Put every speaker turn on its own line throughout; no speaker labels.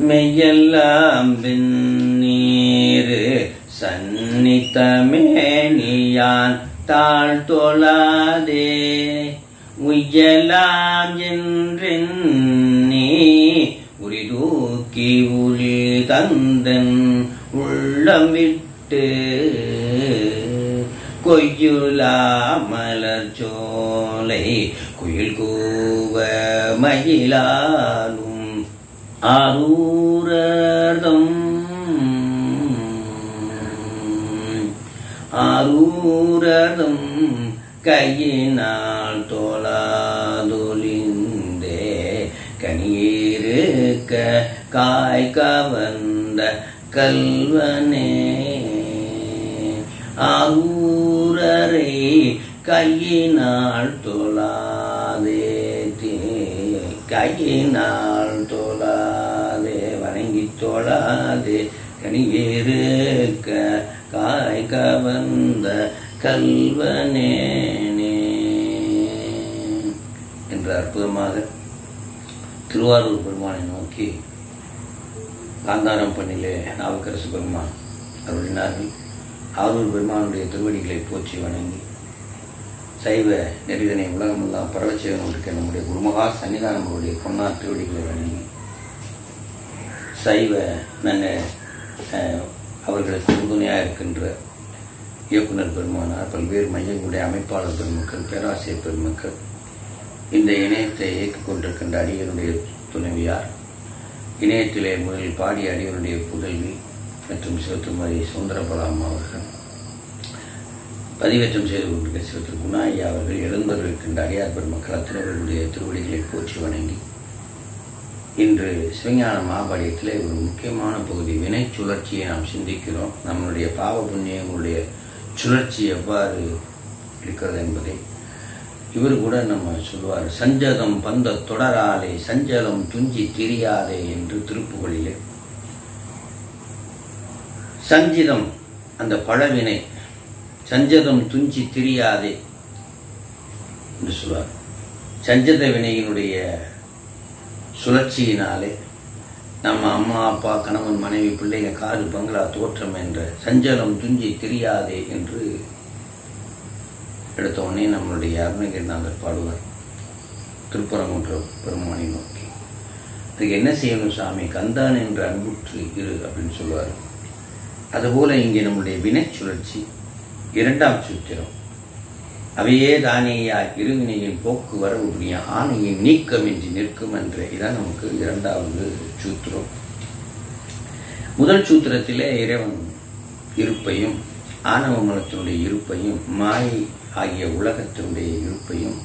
மெய்யெல்லாம் வெந்நீரு சந்நித்தமேனியான் தாழ் தொழாதே உய்யலாம் என்றெண்ணி உரிதூக்கி உளி தந்தன் உள்ளம் விட்டு கொய்யுலா மலர் சோலை குயில் கூவ மயிலாலும் ஆரூரதும் கையினால் தோளாதொலிந்தே கனியிருக்க காய் கவர்ந்த கல்வனே ஆரூரரை கையினால் தோளாதே கையினால் தோளாதே வணங்கி தோளாதே கனியிருக்க காய் கவர்ந்த கல்வனே என்ற அற்புதமாக திருவாரூர் பெருமானை நோக்கி காந்தாரம் பண்ணிலே நாவுக்கரசு பெருமான் அருளினார்கள். ஆரூர் பெருமானுடைய திருவடிகளை போற்றி வணங்கி சைவ நெறிதனை உலகமெல்லாம் பரவச்செய்வன் இருக்க நம்முடைய குருமகா சன்னிதானம் அவருடைய பொன்னார் திருவடிகளை வணங்கி சைவ அவர்களுக்கு உறுதுணையாக இருக்கின்ற இயக்குனர் பெருமானார், பல்வேறு மையங்களுடைய அமைப்பாளர் பெருமக்கள், பேராசிரியர் பெருமக்கள், இந்த இணையத்தை இயக்கிக் கொண்டிருக்கின்ற அடியனுடைய துணைவியார், இணையத்திலே முதலில் பாடிய அடியனுடைய புதல்வி மற்றும் சிவத்துமாரி சுந்தரபலாம் அவர்கள், பதிவேற்றம் செய்து கொண்டிருக்கிற சிவத்திரு குணாயா அவர்கள், எழுந்தவர்களுக்கின்ற அடியார் பெருமக்கள் அத்தனைவர்களுடைய திருவடிகளை போற்றி வணங்கி இன்று சிவஞான மகாபாடியத்திலே ஒரு முக்கியமான பகுதி வினை சுழற்சியை நாம் சிந்திக்கிறோம். நம்மளுடைய பாவ புண்ணியங்களுடைய சுழற்சி எவ்வாறு இருக்கிறது என்பதை இவர் கூட நம்ம சொல்லுவார். சஞ்சதம் பந்த தொடராலே சஞ்சலம் துஞ்சி திரியாதே என்று திருப்புகளிலே சஞ்சிதம் அந்த பழவினை சஞ்சதம் துஞ்சி திரியாதே என்று சொல்வார். சஞ்சத வினையினுடைய சுழற்சியினாலே நம்ம அம்மா அப்பா கணவன் மனைவி பிள்ளைங்க காது பங்களா தோற்றம் என்ற சஞ்சலம் துஞ்சி தெரியாதே என்று எடுத்த உடனே நம்மளுடைய அருணகிரிநாதர் பாடுவார் திருப்பரங்குன்ற பெருமானை நோக்கி. அதுக்கு என்ன செய்யணும் சாமி? கந்தான் என்று அன்புற்று இரு அப்படின்னு சொல்லுவார். அதுபோல இங்கே நம்முடைய வினை சுழற்சி இரண்டாம் சூத்திரம், அவையே தானேயா இருவினையின் போக்கு வரவு புரிய ஆணையின் நீக்கம் என்று நிற்கும் என்ற இதான் நமக்கு இரண்டாவது சூத்திரம். முதல் சூத்திரத்திலே இறைவன் இருப்பையும் ஆணவ மனத்தினுடைய இருப்பையும் மாயை ஆகிய உலகத்தினுடைய இருப்பையும்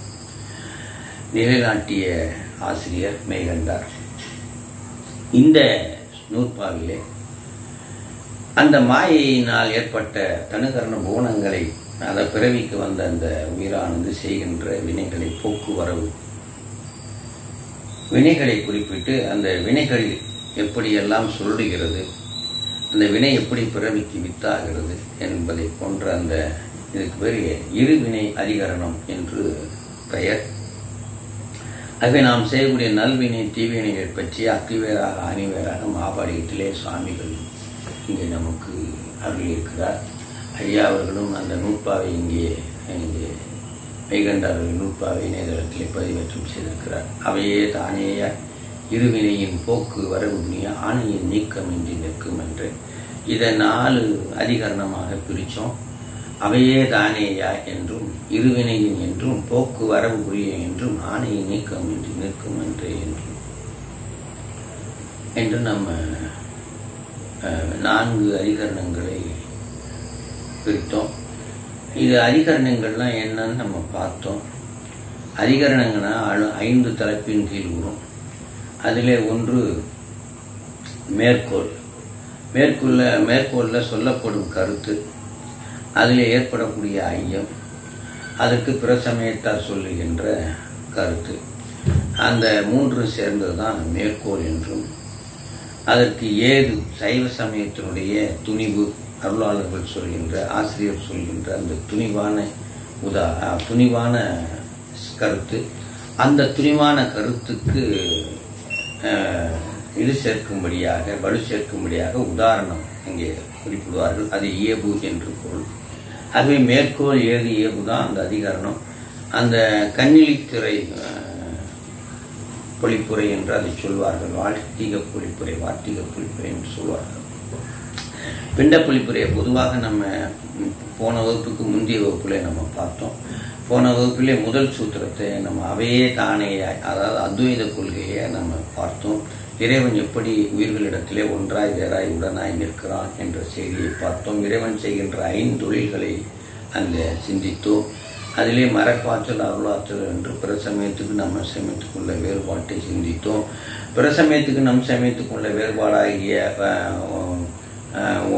நிலைநாட்டிய ஆசிரியர் மெய்கண்டார். இந்த நூற்பாவிலே அந்த மாயையினால் ஏற்பட்ட தனுகரண போனங்களை, அதை பிறவிக்கு வந்த அந்த உயிரானது செய்கின்ற வினைகளை போக்குவரவு வினைகளை குறிப்பிட்டு அந்த வினைகள் எப்படியெல்லாம் சொல்லுகிறது, அந்த வினை எப்படி பிறவிக்கு வித்தாகிறது என்பதை போன்ற அந்த இதுக்கு பெரிய இருவினை அதிகரணம் என்று பெயர். ஆகவே நாம் செய்யக்கூடிய நல்வினை தீவினைகள் பற்றி அத்திவேராக அணிவேராக மகாபாடியத்திலே சுவாமிகள் இங்கே நமக்கு அருளியிருக்கிறார். ஐயா அவர்களும் அந்த நூற்பாவை இங்கே மெய்கண்டார்கள் நூற்பாவை இணையதளத்திலே பதிவேற்றம் செய்திருக்கிறார். அவையே தானேயா இருவினையின் போக்கு வரவு புண்ணிய ஆணையின் நீக்கம் இன்றி நிற்கும் என்று இதை 4 அதிகரணமாக பிரித்தோம். அவையே தானேயா என்றும் இருவினையின் என்றும் போக்கு வரவு புரிய என்றும் ஆணையின் நீக்கம் இன்றி நிற்கும் என்று நம்ம 4 அதிகரணங்களை பிரித்தோம். இது அதிகரணங்கள்லாம் என்னன்னு நம்ம பார்த்தோம். அதிகரணங்கள்னா 5 தலைப்பின் கீழ் வரும். அதிலே ஒன்று மேற்கோள். மேற்கோளில் சொல்லப்படும் கருத்து, அதில் ஏற்படக்கூடிய ஐயம், அதற்கு பிற சமயத்தார் சொல்லுகின்ற கருத்து, அந்த 3 சேர்ந்தது தான் மேற்கோள் என்றும், அதற்கு ஏது சைவ சமயத்தினுடைய துணிவு, அருளாளர்கள் சொல்கின்ற ஆசிரியர் சொல்கின்ற அந்த துணிவான கருத்து, அந்த துணிவான கருத்துக்கு இது சேர்க்கும்படியாக வலு சேர்க்கும்படியாக உதாரணம் இங்கே குறிப்பிடுவார்கள். அது இயல்பு என்று பொருள். அதுவே மேற்கோள் ஏது இயல்பு தான் அந்த அதிகரணம். அந்த கண்ணிலித்திரை பொழிப்புரை என்று அதை சொல்வார்கள். வார்த்திக பொழிப்புரை, வார்த்திக பொழிப்புரை என்று சொல்வார்கள். பிண்ட பொழிப்புரையை பொதுவாக நம்ம போன வகுப்புக்கு முந்தைய வகுப்புல நம்ம பார்த்தோம். போன வகுப்பிலே முதல் சூத்திரத்தை நம்ம அவையே தானே, அதாவது அத்வைத கொள்கையை நம்ம பார்த்தோம். இறைவன் எப்படி உயிர்களிடத்திலே ஒன்றாய் வேறாய் உடனாய் நிற்கிறான் என்ற செய்தியை பார்த்தோம். இறைவன் செய்கின்ற 5 தொழில்களை அங்கே சிந்தித்தோம். அதிலே மறைப்பாற்றல், அருளாற்றல் என்று பிற சமயத்துக்கு நம்ம சமயத்துக்குள்ள வேறுபாட்டை சிந்தித்தோம். பிற சமயத்துக்கு நம் சமயத்துக்குள்ள வேறுபாடாகிய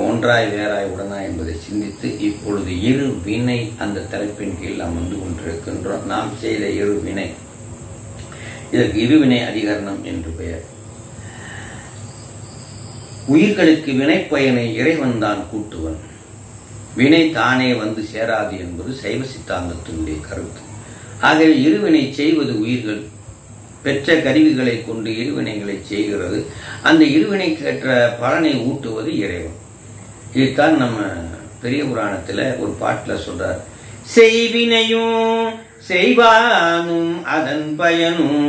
ஒன்றாய் வேறாய் உடனாய் என்பதை சிந்தித்து இப்பொழுது இரு வினை அந்த தலைப்பின் கீழ் நாம் வந்து கொண்டிருக்கின்றோம். நாம் செய்த இரு வினை, இதற்கு இருவினை அதிகரணம் என்று பெயர். உயிர்களுக்கு வினை பயனை இறைவன் தான் கூட்டுவன், வினை தானே வந்து சேராது என்பது சைவ சித்தாந்தத்தினுடைய கருத்து. ஆகவே இருவினை செய்வது உயிர்கள் பெற்ற கருவிகளை கொண்டு இருவினைகளை செய்கிறது. அந்த இருவினைக்கு ஏற்ற பலனை ஊட்டுவது இறைவன். இதுதான் நம்ம பெரிய புராணத்துல ஒரு பாட்டுல சொல்றார். செய்வினையும் செய்வானும் அதன் பயனும்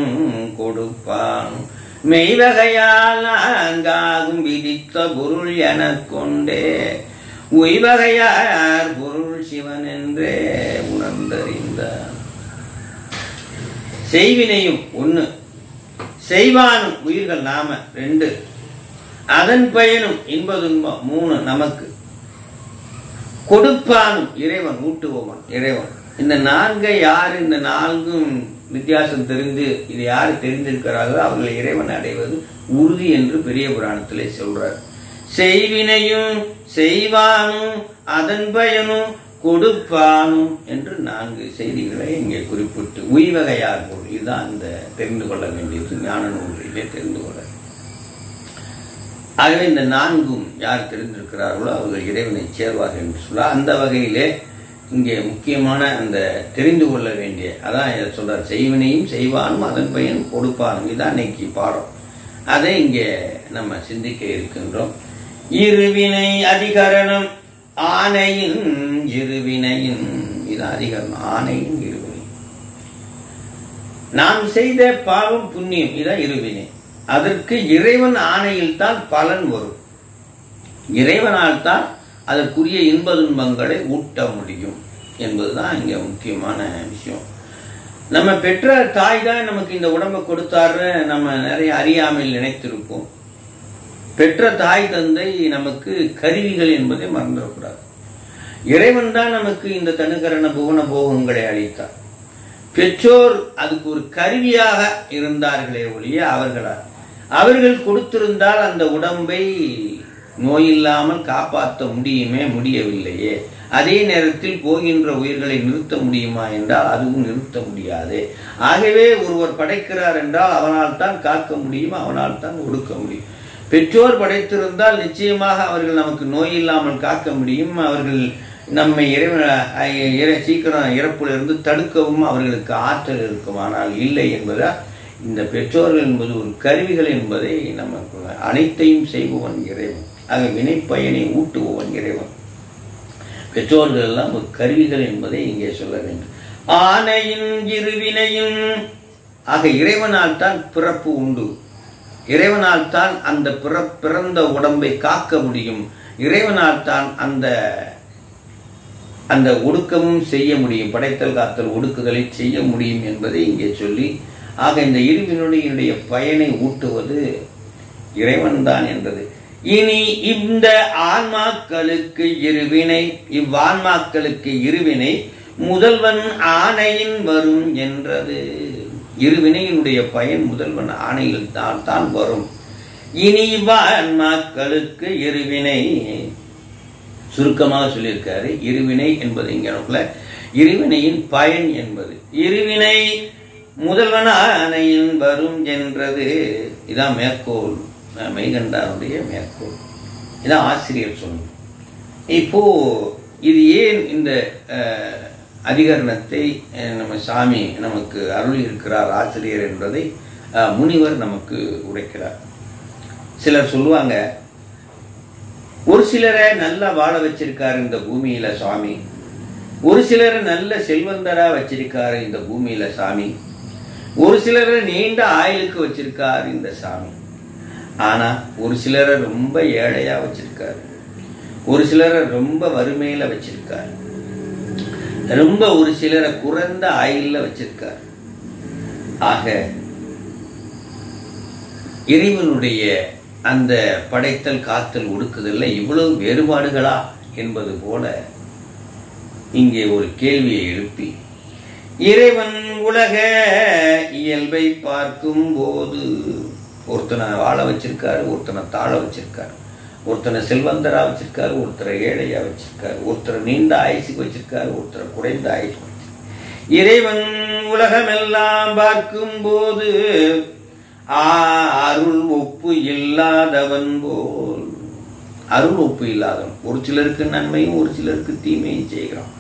கொடுப்பானும் மெய்வகையால் நான்காகும் விதித்த பொருள் என கொண்டே உய்வகையார் பொருள் சிவன் என்றே உணர்ந்தறிந்தார். செய்வினையும் 1, செய்வானும் உயிர்கள் நாம 2, அதன் பயனும் இன்ப துன்பம் 3 நமக்கு, கொடுப்பானும் இறைவன் ஊட்டுபவன் இறைவன். இந்த 4 யாரு, இந்த 4ம் வித்தியாசம் தெரிந்து இது யாரு தெரிந்திருக்கிறார்களோ அவர்களை இறைவன் அடைவது உறுதி என்று பெரிய புராணத்திலே சொல்றார். செய்வினையும் செய்வானும் அதன் பயனும் கொடுப்பானும் என்று 4 செய்திகளை இங்கே குறிப்பிட்டு உய்வகையார் பொருள், இதுதான் இந்த தெரிந்து கொள்ள வேண்டியது, ஞான நூலிலே தெரிந்து கொள்ள. ஆகவே இந்த 4ம் யார் தெரிந்திருக்கிறார்களோ அவர்கள் இறைவனை சேர்வார்கள் என்று சொல்ல. அந்த வகையிலே இங்கே முக்கியமான அந்த தெரிந்து கொள்ள வேண்டிய, அதான் இதை சொல்றார். செய்வினையும் செய்வானும் அதன் பயன் கொடுப்பானும், இதுதான் இன்னைக்கு பாடம். அதை இங்கே நம்ம சிந்திக்க இருக்கின்றோம். இருவினை அதிகரணம் ஆணையின் இருவினையின், இது அதிகரணம். ஆணையின் இருவினை, நாம் செய்த பாவம் புண்ணியம், இதான் இருவினை. அதற்கு இறைவன் ஆணையில் தான் பலன் வரும். இறைவனால் தான் அதற்குரிய இன்ப துன்பங்களை ஊட்ட முடியும் என்பதுதான் இங்க முக்கியமான விஷயம். நம்ம பெற்ற தாய் தான் நமக்கு இந்த உடம்பை கொடுத்தாரு, நம்ம நிறைய அறியாமையில் நினைத்திருப்போம். பெற்ற தாய் தந்தை நமக்கு கருவிகள் என்பதை மறந்துடக்கூடாது. இறைவன் தான் நமக்கு இந்த தனுகரண புவன போகங்களை அளித்தார். பெற்றோர் அதுக்கு ஒரு கருவியாக இருந்தார்களே ஒழிய அவர்கள் கொடுத்திருந்தால் அந்த உடம்பை நோயில்லாமல் காப்பாற்ற முடியவில்லையே. அதே நேரத்தில் போகின்ற உயிர்களை நிறுத்த முடியுமா என்றால் அதுவும் நிறுத்த முடியாது. ஆகவே ஒருவர் படைக்கிறார் என்றால் அவனால் தான் காக்க முடியும், அவனால் தான் ஒடுக்க முடியும். பெற்றோர் படைத்திருந்தால் நிச்சயமாக அவர்கள் நமக்கு நோய் இல்லாமல் காக்க முடியும். அவர்கள் நம்மை சீக்கிரம் இறப்பிலிருந்து தடுக்கவும் அவர்களுக்கு ஆற்றல் இருக்கும். ஆனால் இல்லை என்பதால் இந்த பெற்றோர்கள் என்பது ஒரு கருவிகள் என்பதை நமக்கு அனைத்தையும் செய்பவன் இறைவன். ஆக வினைப்பயனை ஊட்டுபவன் இறைவன். பெற்றோர்கள் எல்லாம் ஒரு கருவிகள் என்பதை இங்கே சொல்ல வேண்டும். ஆணையின் இருவினையும், ஆக இறைவனால் தான் பிறப்பு உண்டு. இறைவனால் தான் அந்த பிறந்த உடம்பை காக்க முடியும். இறைவனால் தான் அந்த ஒடுக்கமும் செய்ய முடியும். படைத்தல் காத்தல் ஒடுக்குதலை செய்ய முடியும் என்பதை இங்கே சொல்லி, ஆக இந்த இருவினுடைய பயனை ஊட்டுவது இறைவன் தான் என்றது. இனி இந்த ஆன்மாக்களுக்கு இருவினை, இவ்வான்மாக்களுக்கு இருவினை முதல்வன் ஆணையின் வரும் என்றது. இருவினையினுடைய பயன் முதல்வன் ஆணையில் தான் வரும். இனி இவ்வான்மாக்களுக்கு இருவினை, சுருக்கமாக சொல்லியிருக்காரு. இருவினை என்பது இங்க இருவினையின் பயன் என்பது இருவினை முதல்வன் ஆணையின் வரும் என்றது. இதான் மேற்கோள், மெய்கண்டாருடைய மேற்கோள். இதான் ஆசிரியர் சொன்னார். இப்போ இது ஏன் இந்த அதிகரணத்தை நம்ம சாமி நமக்கு அருள் இருக்கிறார் ஆசிரியர் என்பதை முனிவர் நமக்கு உரைக்கிறார். சிலர் சொல்லுவாங்க, ஒரு சிலரை நல்லா வாழ வச்சிருக்காரு இந்த பூமியில சாமி, ஒரு சிலரை நல்ல செல்வந்தரா வச்சிருக்காரு இந்த பூமியில சாமி, ஒரு சிலரை நீண்ட ஆயுளுக்கு வச்சிருக்காரு இந்த சாமி. ஆனா ஒரு சிலரை ரொம்ப ஏழையா வச்சிருக்காரு, ஒரு சிலரை ரொம்ப வறுமையில வச்சிருக்காரு, ரொம்ப ஒரு சிலரை குறைந்த ஆயுள்ல வச்சிருக்காரு. ஆக இறைவனுடைய அந்த படைத்தல் காத்தல் ஒடுக்குதல்ல இவ்வளவு வேறுபாடுகளா என்பது போல இங்கே ஒரு கேள்வியை எழுப்பி, இறைவன் உலக இயல்பை பார்க்கும் போது ஒருத்தனை வாழ வச்சிருக்காரு, ஒருத்தனை தாழ வச்சிருக்காரு, ஒருத்தனை செல்வந்தரா வச்சிருக்காரு, ஒருத்தரை ஏழையா வச்சிருக்காரு, ஒருத்தரை நீண்ட ஆயுசுக்கு வச்சிருக்காரு, ஒருத்தரை குறைந்த ஆயுசுக்கு வச்சிருக்காரு. இறைவன் உலகமெல்லாம் பார்க்கும் போது அருள் ஒப்பு இல்லாதவன் போல், அருள் ஒப்பு இல்லாதவன், ஒரு சிலருக்கு நன்மையும் ஒரு சிலருக்கு தீமையும் செய்கிறான்,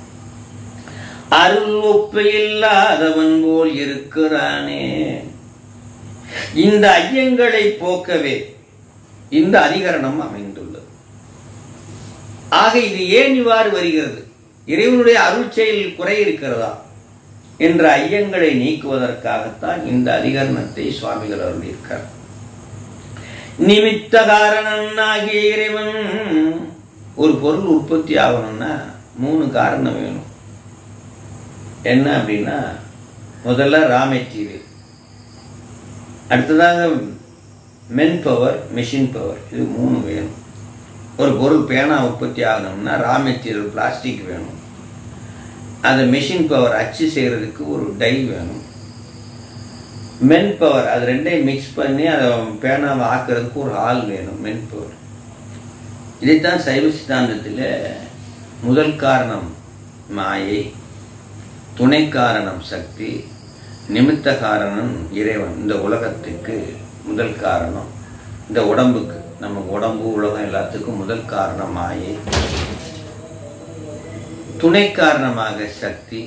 அருள் ஒப்பு இல்லாதவன் போல் இருக்கிறானே. இந்த ஐயங்களை போக்கவே இந்த அதிகரணம் அமைந்துள்ளது. ஆக இது ஏன் இவ்வாறு வருகிறது, இறைவனுடைய அருள் செயலில் குறை இருக்கிறதா என்ற ஐயங்களை நீக்குவதற்காகத்தான் இந்த அதிகரணத்தை சுவாமிகள் அருளியிருக்கிறார். நிமித்த காரணன் ஆகிய இறைவன், ஒரு பொருள் உற்பத்தி ஆகணும்னா 3 காரணம் வேணும். என்ன அப்படின்னா, முதல்ல ரா மெட்டீரியல், அடுத்ததாக மென் பவர், மெஷின் பவர், இது 3 வேணும். ஒரு பொருள் பேனா உற்பத்தி ஆகணும்னா ரா மெட்டீரியல் பிளாஸ்டிக் வேணும், அந்த மெஷின் பவர் அச்சு செய்யறதுக்கு ஒரு டை வேணும், மென் பவர் அது ரெண்டையும் மிக்ஸ் பண்ணி அதை பேனாவை ஆக்குறதுக்கு ஒரு ஆள் வேணும், மென் பவர். இதைத்தான் சைவ சித்தாந்தத்தில் முதல் காரணம் மாயை, துணை காரணம் சக்தி, நிமித்த காரணம் இறைவன். இந்த உலகத்துக்கு முதல் காரணம், இந்த உடம்புக்கு, நம்ம உடம்பு உலகம் எல்லாத்துக்கும் முதல் காரணம் மாயை, துணை காரணமாக சக்தி,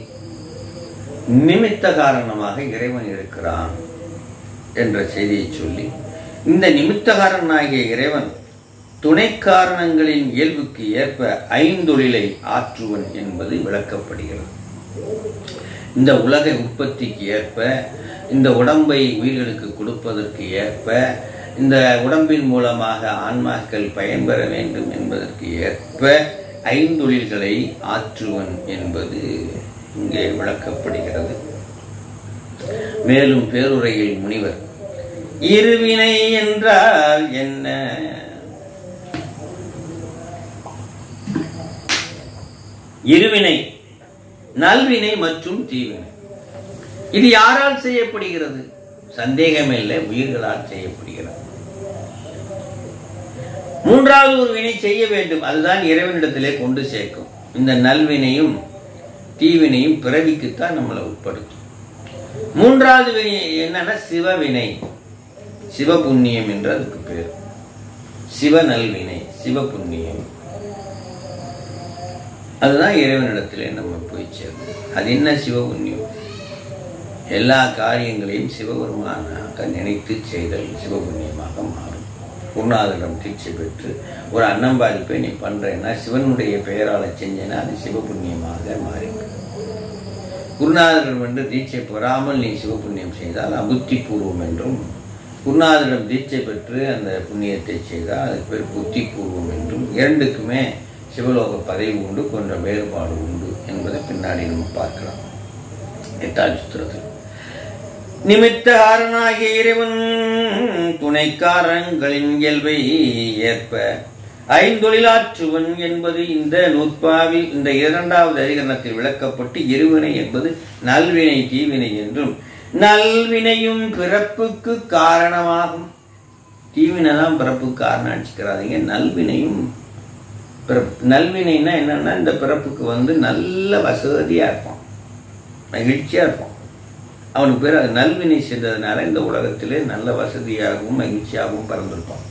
நிமித்த காரணமாக இறைவன் இருக்கிறான் என்ற செய்தியை சொல்லி, இந்த நிமித்த காரணனாகிய இறைவன் துணை காரணங்களின் இயல்புக்கு ஏற்ப ஐந்தொழிலை ஆற்றுவன் என்பது விளக்கப்படுகிறது. இந்த உலக உற்பத்திக்கு ஏற்ப, இந்த உடம்பை உயிர்களுக்கு கொடுப்பதற்கு ஏற்ப, இந்த உடம்பின் மூலமாக ஆன்மாக்கள் பயன்பெற வேண்டும் என்பதற்கு ஏற்ப ஐந்தொழில்களை ஆற்றுவன் என்பது இங்கே விளக்கப்படுகிறது. மேலும் பேருரையில் முனிவர், இருவினை என்றால் என்ன, இருவினை நல்வினை மற்றும் தீவினை, இது யாரால் செய்யப்படுகிறது? சந்தேகமில்லை, உயிர்களால் செய்யப்படுகிறது. மூன்றாவது ஒரு வினை செய்ய வேண்டும், அதுதான் இறைவனிடத்திலே கொண்டு சேர்க்கும். இந்த நல்வினையும் தீவினையும் பிறவிக்குத்தான் நம்மளை உட்படுத்தும். மூன்றாவது வினை என்னன்னா சிவவினை, சிவபுண்ணியம் என்று அதுக்கு பேர். சிவ நல்வினை, சிவபுண்ணியம், அதுதான் இறைவனிடத்திலே நம்ம போய் சேரும். அது என்ன சிவபுண்ணியம்? எல்லா காரியங்களையும் சிவபெருமானாக நினைத்து செய்தல் சிவபுண்ணியமாக மாறும். குருநாதரிடம் தீட்சை பெற்று ஒரு அன்னம்பாதிப்பை நீ பண்றேன்னா, சிவனுடைய பெயரால செஞ்சேன்னா அது சிவபுண்ணியமாக மாறிடும். குருநாதரிடம் என்று தீட்சை பெறாமல் நீ சிவபுண்ணியம் செய்தால் அபுத்தி பூர்வம் என்றும், குருநாதரிடம் தீட்சை பெற்று அந்த புண்ணியத்தை செய்தால் அதுக்கு பேர் புத்தி பூர்வம் என்றும், இரண்டுக்குமே சிவலோக பதவி உண்டு, கொஞ்சம் வேறுபாடு உண்டு என்பதை பின்னாடி நம்ம பார்க்கலாம். 8ஆம் சூத்திரத்தில் நிமித்த காரணாகிய இறைவன் துணைக்காரங்களின் இயல்பை ஏற்ப ஐந்தொழிலாற்றுவன் என்பது இந்த நூற்பாவில் இந்த 2வது அதிகரணத்தில் விளக்கப்பட்டு, இருவினை என்பது நல்வினை தீவினை என்றும், நல்வினையும் பிறப்புக்கு காரணமாகும். தீவினை தான் பிறப்புக்கு காரணம் நினைச்சுக்கிறாதீங்க. நல்வினையும் நல்வினைனா என்னன்னா, இந்த பிறப்புக்கு நல்ல வசதியா இருப்பான், மகிழ்ச்சியா இருப்பான். அவனுக்கு பேர் அது நல்வினை செய்ததுனால இந்த உலகத்திலே நல்ல வசதியாகவும் மகிழ்ச்சியாகவும் பிறந்திருப்பான்.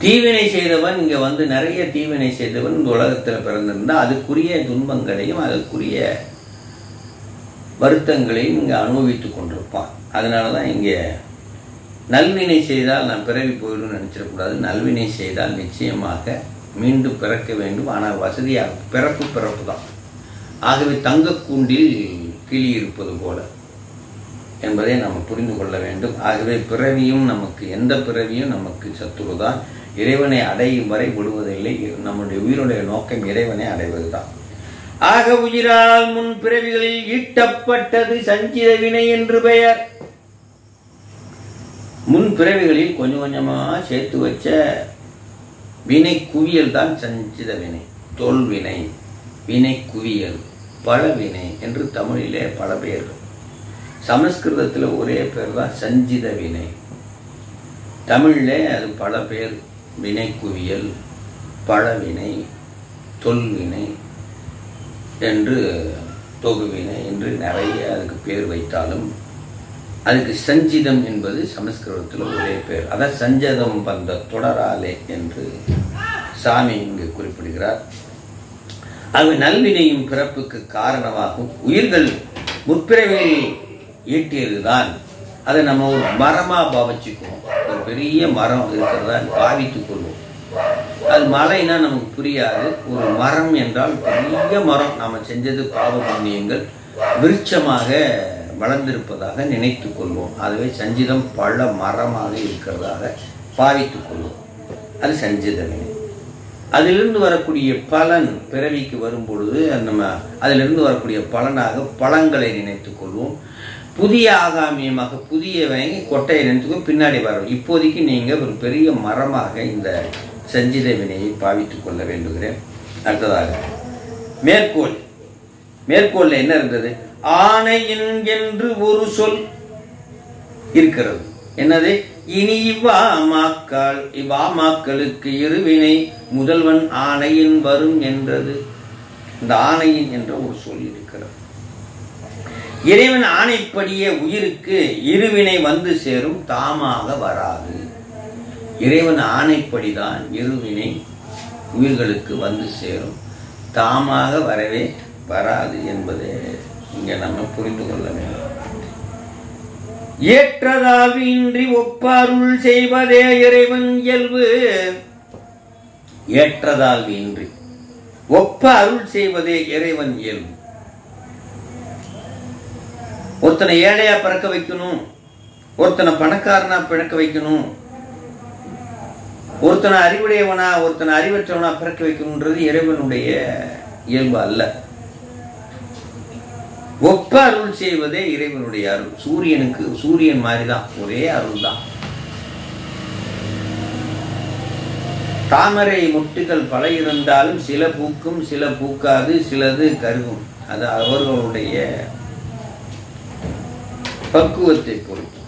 தீவினை செய்தவன் இங்க வந்து நிறைய தீவினை செய்தவன் இந்த உலகத்தில் பிறந்திருந்தா அதுக்குரிய துன்பங்களையும் அதுக்குரிய வருத்தங்களையும் இங்க அனுபவித்துக் கொண்டிருப்பான். அதனாலதான் இங்க நல்வினை செய்தால் நான் பிறவி போயிடும் நினைச்சிடக்கூடாது. நல்வினை செய்தால் நிச்சயமாக மீண்டும் பிறக்க வேண்டும். ஆனால் வசதியாக பிறப்பு தான். ஆகவே தங்கக்கூண்டில் கிளி இருப்பது போல என்பதை நாம் புரிந்து கொள்ள வேண்டும். ஆகவே பிறவியும் நமக்கு எந்த பிறவியும் நமக்கு சத்துருதான். இறைவனை அடையும் வரை விடுவதில்லை. நம்முடைய உயிருடைய நோக்கம் இறைவனை அடைவதுதான். ஆக உயிரால் முன் பிறவிகளில் ஈட்டப்பட்டது சஞ்சித வினை என்று பெயர். முன் பிறவிகளில் கொஞ்சம் கொஞ்சமா சேர்த்து வச்ச வினை குவியல் தான் சஞ்சித வினை. தொல்வினை, வினை குவியல், பழவினை என்று தமிழிலே பல பெயர்கள். சமஸ்கிருதத்தில் ஒரே பேர் தான் சஞ்சித வினை. தமிழிலே அது பல பேர். வினை குவியல், பழவினை, தொல்வினை என்று தொகுவினை என்று நிறைய அதுக்கு பேர் வைத்தாலும் அதுக்கு சஞ்சிதம் என்பது சமஸ்கிருதத்தில் ஒரே பேர். அதான் சஞ்சதம் வந்த தொடராலே என்று சாமி இங்கு குறிப்பிடுகிறார். அது நல்வினையும் பிறப்புக்கு காரணமாகும். உயிர்கள் முற்பிறவியில் ஈட்டியதுதான். அதை நம்ம ஒரு மரமா பாவிச்சுக்குவோம். ஒரு பெரிய மரம் இருக்கிறதா பாவித்துக் கொள்வோம். அது மலைனா நமக்கு புரியாது. ஒரு மரம் என்றால் பெரிய மரம், நாம செஞ்சது பாவ புண்ணியங்கள் விருட்சமாக வளர்ந்திருப்பதாக நினைத்துக் கொள்வோம். அதுவே சஞ்சிதம் பல மரமாக இருக்கிறதாக பாவித்துக் கொள்வோம். அது சஞ்சித வினை. அதிலிருந்து வரக்கூடிய பலன் பிறவிக்கு வரும் பொழுது நம்ம அதிலிருந்து வரக்கூடிய பலனாக பழங்களை நினைத்துக் கொள்வோம். புதிய ஆகாமியமாக புதியவை கொட்டையை நினைத்துக்கோ பின்னாடி வரும். இப்போதைக்கு நீங்க ஒரு பெரிய மரமாக இந்த சஞ்சித வினையை பாவித்துக் கொள்ள வேண்டுகிறேன். அடுத்ததாக மேற்கோள். மேற்கோள்ல என்ன இருந்தது? ஆணையின் என்று ஒரு சொல் இருக்கிறது. என்னது? இனி இவ்வாமாக்களுக்கு இருவினை முதல்வன் ஆணையின் வரும் என்றது. இந்த ஆணையின் என்ற ஒரு சொல் இருக்கிறது. இறைவன் ஆணைப்படியே உயிருக்கு இருவினை வந்து சேரும், தாமாக வராது. இறைவன் ஆணைப்படிதான் இருவினை உயிர்களுக்கு வந்து சேரும், தாமாக வரவே வராது என்பதை இங்க நம்ம புரிந்து கொள்ள வேண்டும். ஏற்றதாவின்றி ஒப்பாருள் செய்வதே இறைவன் இயல்பு. ஏற்றதாவின்றி ஒப்ப அருள் செய்வதே இறைவன் இயல்பு. ஒருத்தனை ஏழையா பிறக்க வைக்கணும், ஒருத்தனை பணக்காரனா பிறக்க வைக்கணும், ஒருத்தனை அறிவுடையவனா ஒருத்தனை அறிவற்றவனா பிறக்க வைக்கணும்ன்றது இறைவனுடைய இயல்பு அல்ல. ஒப்ப அருள் செய்வதே இறைவனுடைய அருள். சூரியனுக்கு சூரியன் மாதிரிதான், ஒரே அருள் தான். தாமரை மொட்டுகள் பல இருந்தாலும் சில பூக்கும் சில பூக்காது, சிலது கருகும். அது அவர்களுடைய பக்குவத்தை பொறுத்து.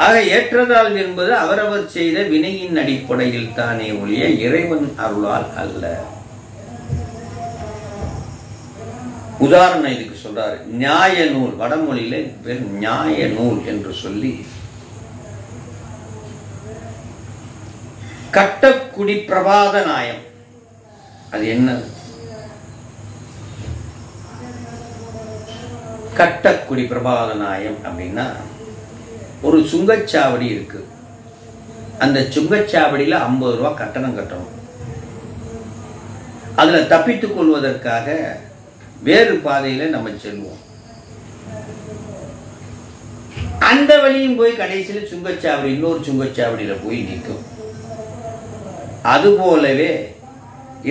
ஆக ஏற்றதால் என்பது அவரவர் செய்த வினையின் அடிப்படையில் தானே ஒழிய இறைவன் அருளால் அல்ல. உதாரணம் இதுக்கு சொல்றாரு. நியாய நூல், வடமொழியில நியாய நூல் என்று சொல்லி கட்டக்குடி பிரபாத நாயம். அது என்ன? கட்டக்குடி பிரபாத நாயம் அப்படின்னா ஒரு சுங்கச்சாவடி இருக்கு. அந்த சுங்கச்சாவடியில 50 ரூபாய் கட்டணம் கட்டணும். அதுல தப்பித்துக் கொள்வதற்காக வேறு பாதையில நம்ம செல்வோம். அந்த வழியும் போய் கடைசியில் சுங்கச்சாவடி இன்னொரு சுங்கச்சாவடியில போய் நிற்கும். அதுபோலவே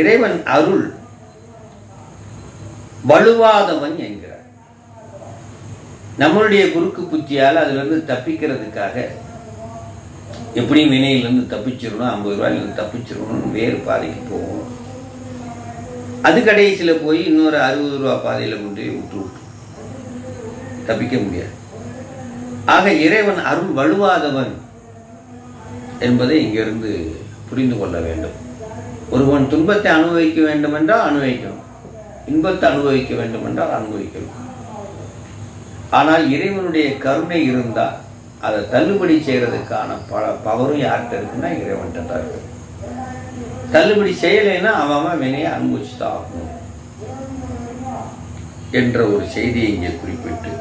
இறைவன் அருள் வலுவாதவன் என்கிறார். நம்மளுடைய குறுக்கு புத்தியால் அதுல இருந்து தப்பிக்கிறதுக்காக எப்படியும் வினையிலிருந்து தப்பிச்சிடணும், 50 ரூபாயிலிருந்து தப்பிச்சிடணும், வேறு பாதைக்கு போவோம். அது கடைசியில போய் இன்னொரு 60 ரூபாய் பாதையில கொண்டு விட்டு தப்பிக்க முடியாது. ஆக இறைவன் அருள் வலுவாதவன் என்பதை இங்கிருந்து புரிந்து கொள்ள வேண்டும். ஒருவன் துன்பத்தை அனுபவிக்க வேண்டும் என்றால் அனுபவிக்கணும், இன்பத்தை அனுபவிக்க வேண்டும் என்றால் அனுபவிக்கணும். ஆனால் இறைவனுடைய கருணை இருந்தால் அதை தள்ளுபடி செய்யறதுக்கான பவரும் யார்கிட்ட இருக்குன்னா இறைவன்கிட்ட தான் இருக்கு. தள்ளுபடி செய்யலைன்னா அவன் வினையை அனுபவிச்சுதான் ஆகணும் என்ற ஒரு செய்தியை இங்கே குறிப்பிட்டு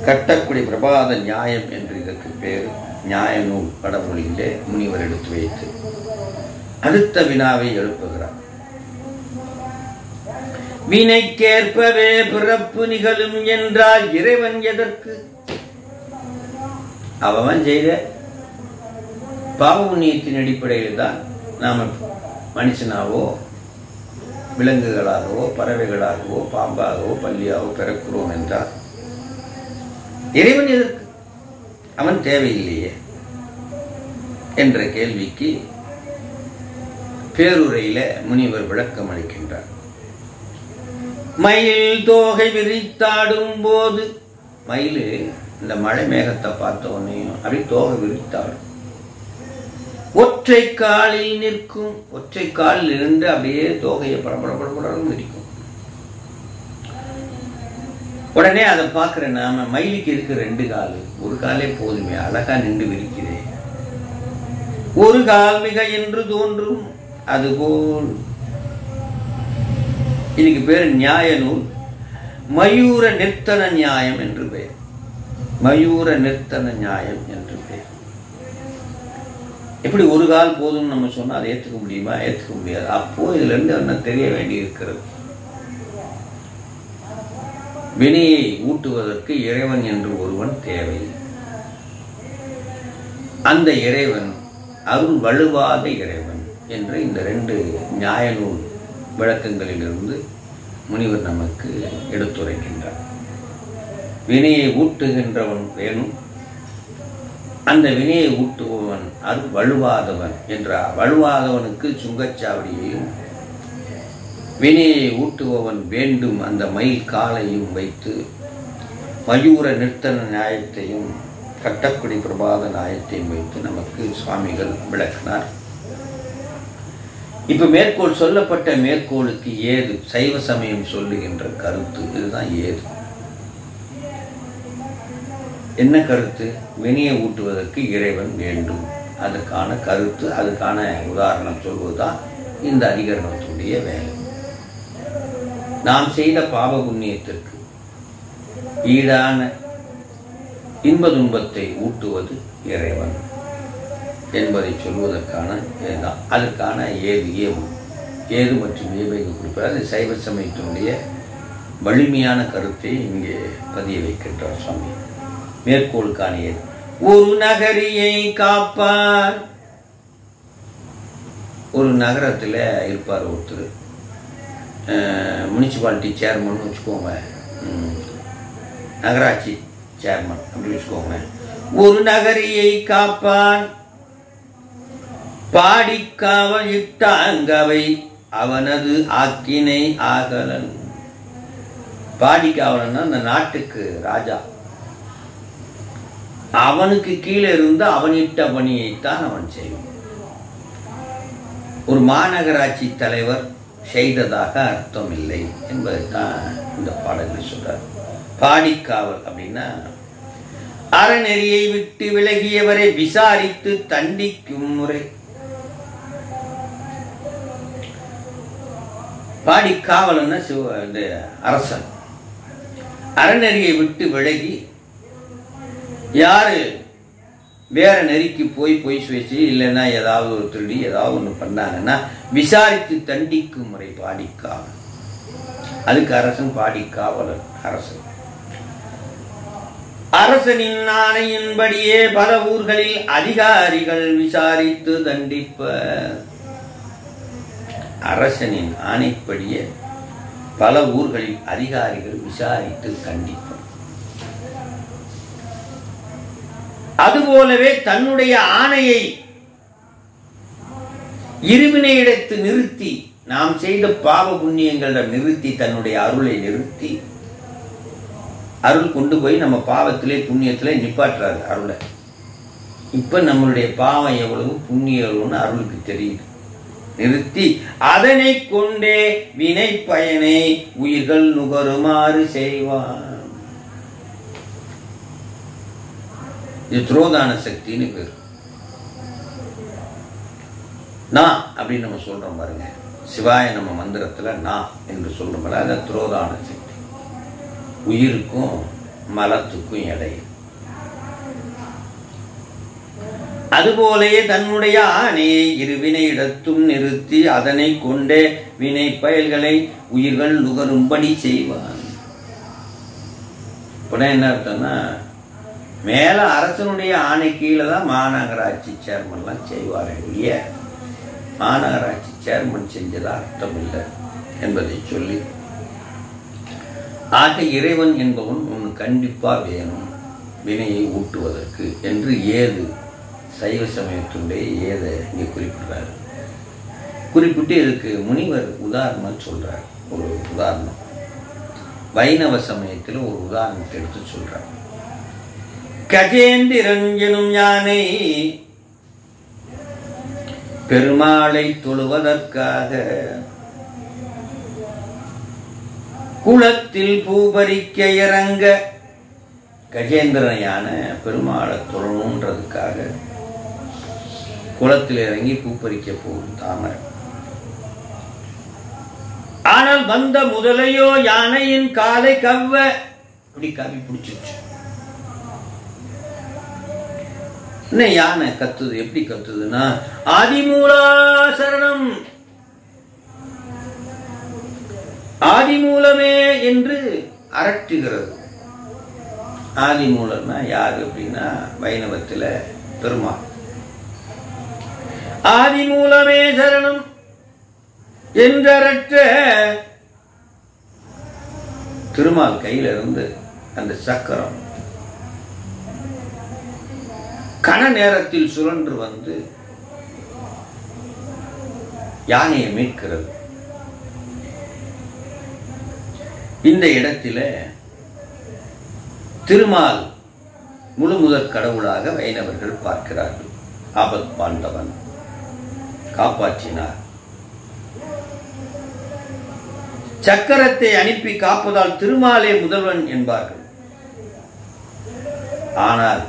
கட்டக்குடி பிரபாத நியாயம் என்று இதற்கு பேர் நியாய நூல் வடமொழியிலே முனிவர் எடுத்து வைத்து அடுத்த வினாவை எழுப்புகிறார். வினைக்கேற்பவே பிறப்பு நிகழும் என்றால் இறைவன் எதற்கு? அவன் செய்த பாவ புண்ணியத்தின் அடிப்படையில் தான் நாம் மனுஷனாவோ விலங்குகளாகவோ பறவைகளாகவோ பாம்பாகவோ பள்ளியாகவோ பிறக்கிறோம் என்றால் இறைவன் எதற்கு? அவன் தேவையில்லையே என்ற கேள்விக்கு பேருரையில முனிவர் விளக்கம் அளிக்கின்றார். மயில் தோகை விரித்தாடும் போது, மயில் இந்த மழை மேகத்தை பார்த்த உடனேயும் அப்படி தோகை விரித்தாடும். ஒற்றை காலில் நிற்கும், ஒற்றை காலில் இருந்து அப்படியே தோகையை படபடபடபடன்னு விரிக்கும். உடனே அதை பார்க்கிற நாம மயிலுக்கு இருக்கு 2 கால், ஒரு காலே போதுமே, அழகா நின்று விரிக்கிறேன், ஒரு கால் மிக என்று தோன்றும். அதுபோல் இன்னைக்கு பேர் நியாய நூல் மயூர நிர்த்தன நியாயம் என்று பெயர். மயூர நிர்த்தன நியாயம் என்று பெயர். எப்படி ஒரு கால் போதும் நம்ம சொன்னா அதை ஏற்றுக்க முடியுமா? ஏற்றுக்க முடியாது. அப்போ இதுல இருந்து என்ன தெரிய வேண்டி இருக்கிறது? வினையை ஊட்டுவதற்கு இறைவன் என்று ஒருவன் தேவை. அந்த இறைவன் அருள் வலுவாத இறைவன் என்று இந்த 2 நியாய நூல் விளக்கங்களிலிருந்து முனிவர் நமக்கு எடுத்துரைக்கின்றார். வினையை ஊட்டுகின்றவன் வேணும், அந்த வினையை ஊட்டுபவன் அருள் வலுவாதவன் என்றார். வலுவாதவனுக்கு சுங்கச்சாவடியையும் வினையை ஊட்டுபவன் வேண்டும் அந்த மயில் காலையும் வைத்து மயூர நிர்த்தன நியாயத்தையும் கட்டக்குடி பிரபாத நியாயத்தையும் வைத்து நமக்கு சுவாமிகள் விளக்கினார். இப்ப மேற்கோள் சொல்லப்பட்ட மேற்கோளுக்கு ஏது சைவ சமயம் சொல்லுகின்ற கருத்து இதுதான். ஏது என்ன கருத்து? வினையை ஊட்டுவதற்கு இறைவன் வேண்டும், அதுக்கான கருத்து, அதுக்கான உதாரணம் சொல்வதுதான் இந்த அதிகரணத்துடைய வேலை. நாம் செய்த பாவ புண்ணியத்திற்கு ஈடான இன்ப துன்பத்தை ஊட்டுவது இறைவன் என்பதை சொல்வதற்கான இதுதான். அதற்கான ஏது மற்றும் ஏவை குறிப்பிடாது சைவ சமயத்தினுடைய வலிமையான கருத்தை இங்கே பதிய வைக்கின்றார் சுவாமி. மேற்கோளுக்கான ஏது. ஒரு நகரியை காப்பார். ஒரு நகரத்தில் இருப்பார் ஒருத்தர், முனிசிபாலிட்டி சேர்மன் வச்சுக்கோங்க, நகராட்சி சேர்மன் அப்படி வச்சுக்கோங்க. ஒரு நகரியை காப்பான் பாடிக்காவல் இட்டாங்கவை அவனது ஆக்கினை ஆகலன். பாடிக்காவலன்னா அந்த நாட்டுக்கு ராஜா, அவனுக்கு கீழே இருந்து அவன் இட்ட பணியைத்தான் அவன் செய்வான். ஒரு மாநகராட்சி தலைவர் செய்ததாக அர்த்தம் இல்லை என்பதைத்தான் இந்த பாடல்கள் சொல்றார். பாடிக்காவல் அப்படின்னா அறநெறியை விட்டு விலகியவரை விசாரித்து தண்டிக்கும் முறை. பாடிக்காவல்னா அரசன் அறநெறியை விட்டு விலகி யாரு வேற நெறிக்கு போய் சுவேச்சு இல்லைன்னா ஏதாவது ஒரு திருடி ஏதாவது ஒண்ணு பண்ணாங்கன்னா விசாரித்து தண்டிக்கும் முறை பாடிக்காவல். அதுக்கு அரசன் பாடிக்காவலன் அரசன். அரசனின் ஆணையின்படியே பல ஊர்களில் அதிகாரிகள் விசாரித்து தண்டிப்ப. அரசனின் ஆணைப்படியே பல ஊர்களில் அதிகாரிகள் விசாரித்து தண்டிப்ப. அதுபோலவே தன்னுடைய ஆணையை இருவினையிடத்து நிறுத்தி, நாம் செய்த பாவ புண்ணியங்களிடம் நிறுத்தி, தன்னுடைய அருளை நிறுத்தி, அருள் கொண்டு போய் நம்ம பாவத்திலே புண்ணியத்திலே நிப்பாட்டுறாரு அருளை. இப்ப நம்மளுடைய பாவம் எவ்வளவு புண்ணியம் எவ்வளவுன்னு அருளுக்கு தெரியுது. நிறுத்தி அதனை கொண்டே வினை பயனை உயிர்கள் நுகருமாறு செய்வான். இது துரோதான சக்தின்னு பேர். நான் அப்படின்னு நம்ம சொல்றோம் பாருங்க, சிவாய நம்ம மந்திரத்துல நான் என்று சொல்றோம்ல, அது துரோதான சக்தி, உயிருக்கும் மலத்துக்கும் இடையில். அதுபோலே தன்னுடைய ஆணையை இருவினை இடத்தும் நிறுத்தி அதனை கொண்டே வினை பயல்களை உயிர்கள் நுகரும்படி செய்வான். என்ன அர்த்தம்னா, மேல அரசனுடைய ஆணை கீழே தான் மாநகராட்சி சேர்மன்லாம் செய்வார்கள் இல்லையா, மாநகராட்சி சேர்மன் செஞ்சதா அர்த்தம் இல்லை என்பதை சொல்லி, ஆக இறைவன் என்பவன் ஒன்று கண்டிப்பா வேணும் வினையை ஊட்டுவதற்கு என்று ஏது சைவ சமயத்துடைய ஏதை இங்கே குறிப்பிடுறாரு. குறிப்பிட்டு இருக்கு முனிவர் உதாரணம் சொல்றார். ஒரு உதாரணம் வைணவ சமயத்தில் ஒரு உதாரணத்தை எடுத்து சொல்றார். கஜேந்திரன் எனும் யானை பெருமாளை தொழுவதற்காக குளத்தில் பூபறிக்க இறங்க, கஜேந்திரன் யானை பெருமாளை தொழணுன்றதுக்காக குளத்தில் இறங்கி பூப்பறிக்க போகும் தாமரை. ஆனால் வந்த முதலையோ யானையின் காலை கவ்வ அப்படி கவி பிடிச்சிருச்சு. என்ன யானை கத்துது, எப்படி கத்துதுன்னா, ஆதிமூலா சரணம், ஆதிமூலமே என்று அரட்டுகிறது. ஆதிமூலம்னா யாரு அப்படின்னா வைணவத்துல பெருமாள். ஆதிமூலமே சரணம் என்றரற்ற திருமால் கையில இருந்து அந்த சக்கரம் கன நேரத்தில் சுழன்று வந்து யானையை மீட்கிறது. இந்த இடத்தில திருமால் முழு முதற் கடவுளாக வைணவர்கள் பார்க்கிறார்கள். ஆபத் பாண்டவன் காப்பாற்றினார். சக்கரத்தை அனுப்பி காப்பதால் திருமாலே முதல்வன் என்பார்கள். ஆனால்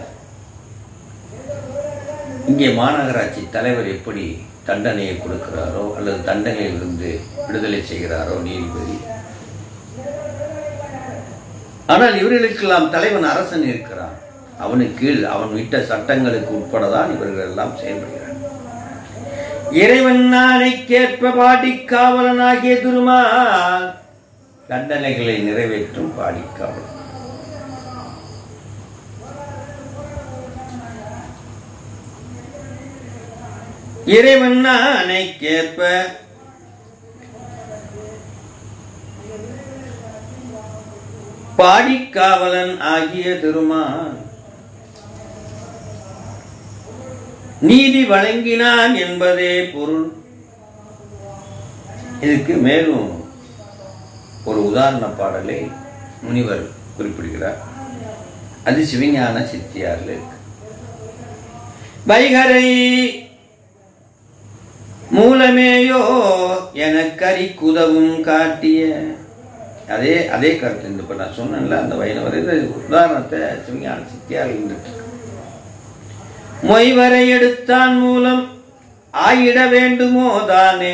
இங்கே மாநகராட்சி தலைவர் எப்படி தண்டனையை கொடுக்கிறாரோ அல்லது தண்டனையிலிருந்து விடுதலை செய்கிறாரோ நீதிபதி, ஆனால் இவர்களுக்கெல்லாம் தலைவன் அரசன் இருக்கிறான். அவனுக்கு கீழ் அவன் விட்ட சட்டங்களுக்கு உட்படதான் இவர்கள் எல்லாம் செயல்படுகிறார். இறைவன் ஆணைக்கேற்ப பாடிக்காவலனாகிய திருமால் தண்டனைகளை நிறைவேற்றும் பாடிக்காவலன். இறைவன் ஆணைக்கேற்ப பாடிக்காவலன் ஆகிய திருமால் நீதி வழங்கினான் என்பதே பொருள். இதுக்கு மேலும் ஒரு உதாரண பாடலை முனிவர் குறிப்பிடுகிறார். அது சிவஞான சித்தியார்ல இருக்கு. வைகரை மூலமேயோ எனக்கறி குதவும் காட்டிய அதே கருத்து. இப்ப நான் சொன்னேன்ல அந்த வைணவர் உதாரணத்தை சிவஞான சித்தியார் இருந்துட்டு மொய்வரை எடுத்தான் மூலம் ஆயிட வேண்டுமோ தானே.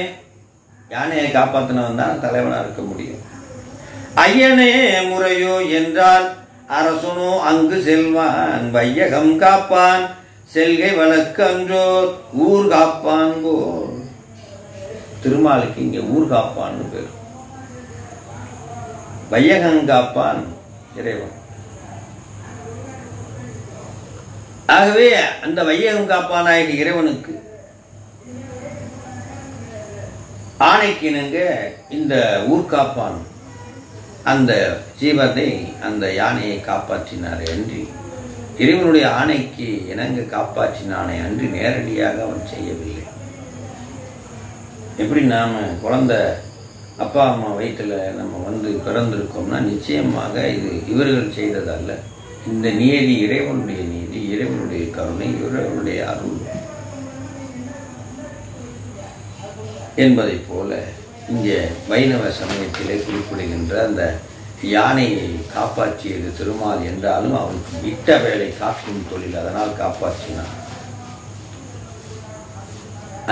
யானையை காப்பாற்றினவன் தான் தலைவனா இருக்க முடியும். ஐயனே முறையோ என்றால் அரசனோ அங்கு செல்வான், வையகம் காப்பான் செல்கை வழக்கன்றோ ஊர் காப்பான் போல். திருமாலுக்கு இங்க ஊர் காப்பான்னு பேர். வையகம் காப்பான் இறைவன். ஆகவே அந்த வையகம் காப்பானாக இறைவனுக்கு ஆணைக்கிணங்க இந்த ஊர்காப்பான் அந்த ஜீவனை அந்த யானையை காப்பாற்றினாரே அன்றி இறைவனுடைய ஆணைக்கு இணங்க காப்பாற்றினானே அன்றி நேரடியாக அவன் செய்யவில்லை. எப்படி நாம குழந்தை அப்பா அம்மா வயிற்றுல நம்ம வந்து பிறந்திருக்கோம்னா நிச்சயமாக இது இவர்கள் செய்ததல்ல. இந்த நியதி இறைவனுடைய நீதி, இறைவனுடைய கருணை, இறைவனுடைய அருள் என்பதை போல இங்கே வைணவ சமயத்திலே குறிப்பிடுகின்ற அந்த யானையை காப்பாற்றியது திருமால் என்றாலும் அவனுக்கு விட்ட வேலை காக்கும் தொழில், அதனால் காப்பாற்றினான்.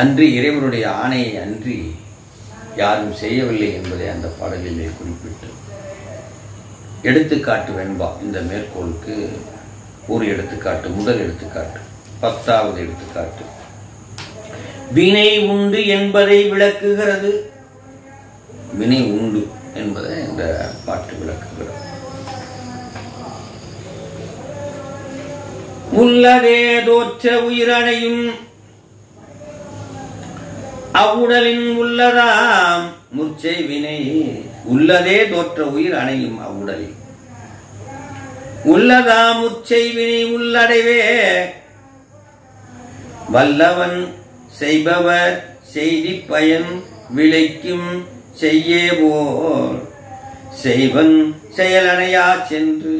அன்றி இறைவனுடைய ஆணையை அன்றி யாரும் செய்யவில்லை என்பதை அந்த பாடலிலே குறிப்பிட்டு எடுத்துக்காட்டு வெண்பா இந்த மேற்கோளுக்கு ஒரு எடுத்துக்காட்டு, முதல் எடுத்துக்காட்டு. 10வது எடுத்துக்காட்டு வினை உண்டு என்பதை விளக்குகிறது. வினை உண்டு என்பதை இந்த பாட்டு விளக்குகிறது. உள்ளதே தோற்ற உயிரணையும் அவ்வுடலின் உள்ளதாம் முற்சை வினை. உள்ளதே தோற்ற உயிர் அணையும் அவ்வுடலில் உள்ளதாம் முற்சை வினை உள்ளடைவே வல்லவன் செய்பவர் செய்தி பயன் விளைக்கும் செய்யே போல் செய்வன் செயலணையா சென்று.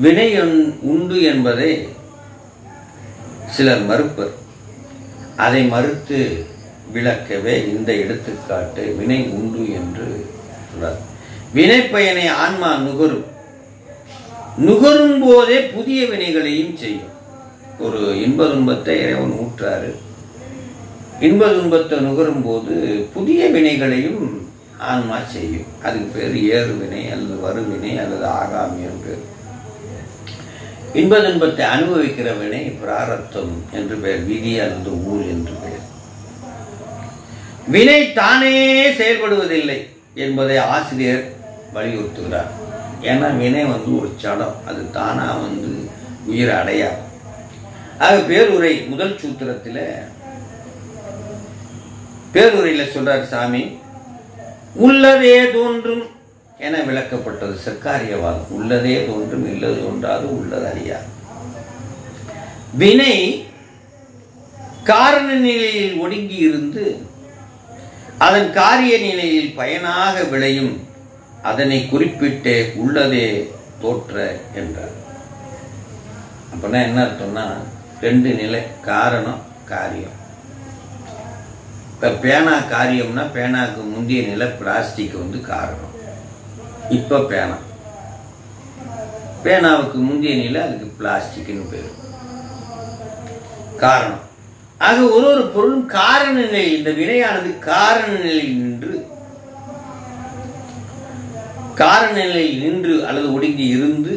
வினை உண்டு என்பதை சிலர் மறுப்பர். அதை மறுத்து விளக்கவே இந்த எடுத்துக்காட்டு வினை உண்டு என்று சொல்றார். வினை பயனை ஆன்மா நுகரும் போதே புதிய வினைகளையும் செய்யும். ஒரு இன்ப துன்பத்தை இறைவன் ஊற்றாரு. இன்ப துன்பத்தை நுகரும் போது புதிய வினைகளையும் ஆன்மா செய்யும். அதுக்கு பேர் ஏறு வினை அல்லது வருவினை அல்லது ஆகாமியம் பேர். இன்ப துன்பத்தை அனுபவிக்கிற வினை பிராரத்தம் என்று பெயர், விதி அல்லது ஊர் என்று பெயர். வினை தானே செயல்படுவதில்லை என்பதை ஆசிரியர் வலியுறுத்துகிறார். ஏன்னா வினை ஒரு சடம், அது தானா உயிரை அடையாது. ஆக பேருரை முதல் சூத்திரத்தில் பேருரையில சொல்றார் சாமி, உள்ளதே தோன்றும் என விளக்கப்பட்டது சர்க்காரியவாதம். உள்ளதே தோன்றும், இல்லது தோன்றாது, உள்ளது அறியாது. வினை காரண நிலையில் ஒடுங்கி இருந்து அதன் காரிய நிலையில் பயனாக விளையும். அதனை குறிப்பிட்டே உள்ளதே தோற்ற என்றார். அப்படின்னா என்ன அர்த்தம்னா, 2 நிலை, காரணம் காரியம். இப்ப பேனா காரியம்னா பேனாக்கு முந்தைய நிலை பிளாஸ்டிக் காரணம். இப்ப பேனாவுக்கு முந்தைய நிலை அதுக்கு பிளாஸ்டிக்னு பேரு, காரணம். ஆக ஒரு பொருளும் காரண நிலை, இந்த வினையானது காரண நிலையில் நின்று அல்லது ஒடுங்கி இருந்து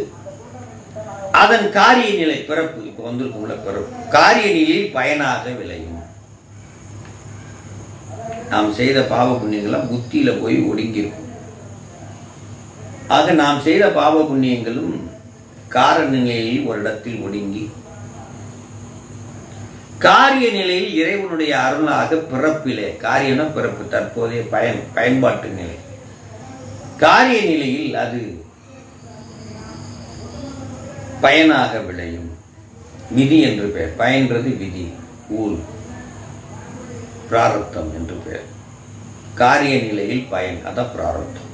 அதன் காரிய நிலை பிறப்பு, இப்ப வந்திருக்கும்ல பிறப்பு, காரிய நிலையில் பயனாக விளையும். நாம் செய்த பாவ புண்ணியங்கள்லாம் புத்தியில போய் ஒடுங்கி இருக்கும். ஆக நாம் செய்த பாவ புண்ணியங்களும் காரண நிலையில் ஒரு இடத்தில் ஒடுங்கி காரிய நிலையில் இறைவனுடைய அருளாக பிறப்பிலே, காரியம்னா பிறப்பு, தற்போதைய பயன்பாட்டு நிலை, காரிய நிலையில் அது பயனாக விளையும். விதி என்று பெயர். பயன்றது விதி, ஊர், பிராரத்தம் என்று பெயர். காரிய நிலையில் பயன், அதான் பிராரத்தம்.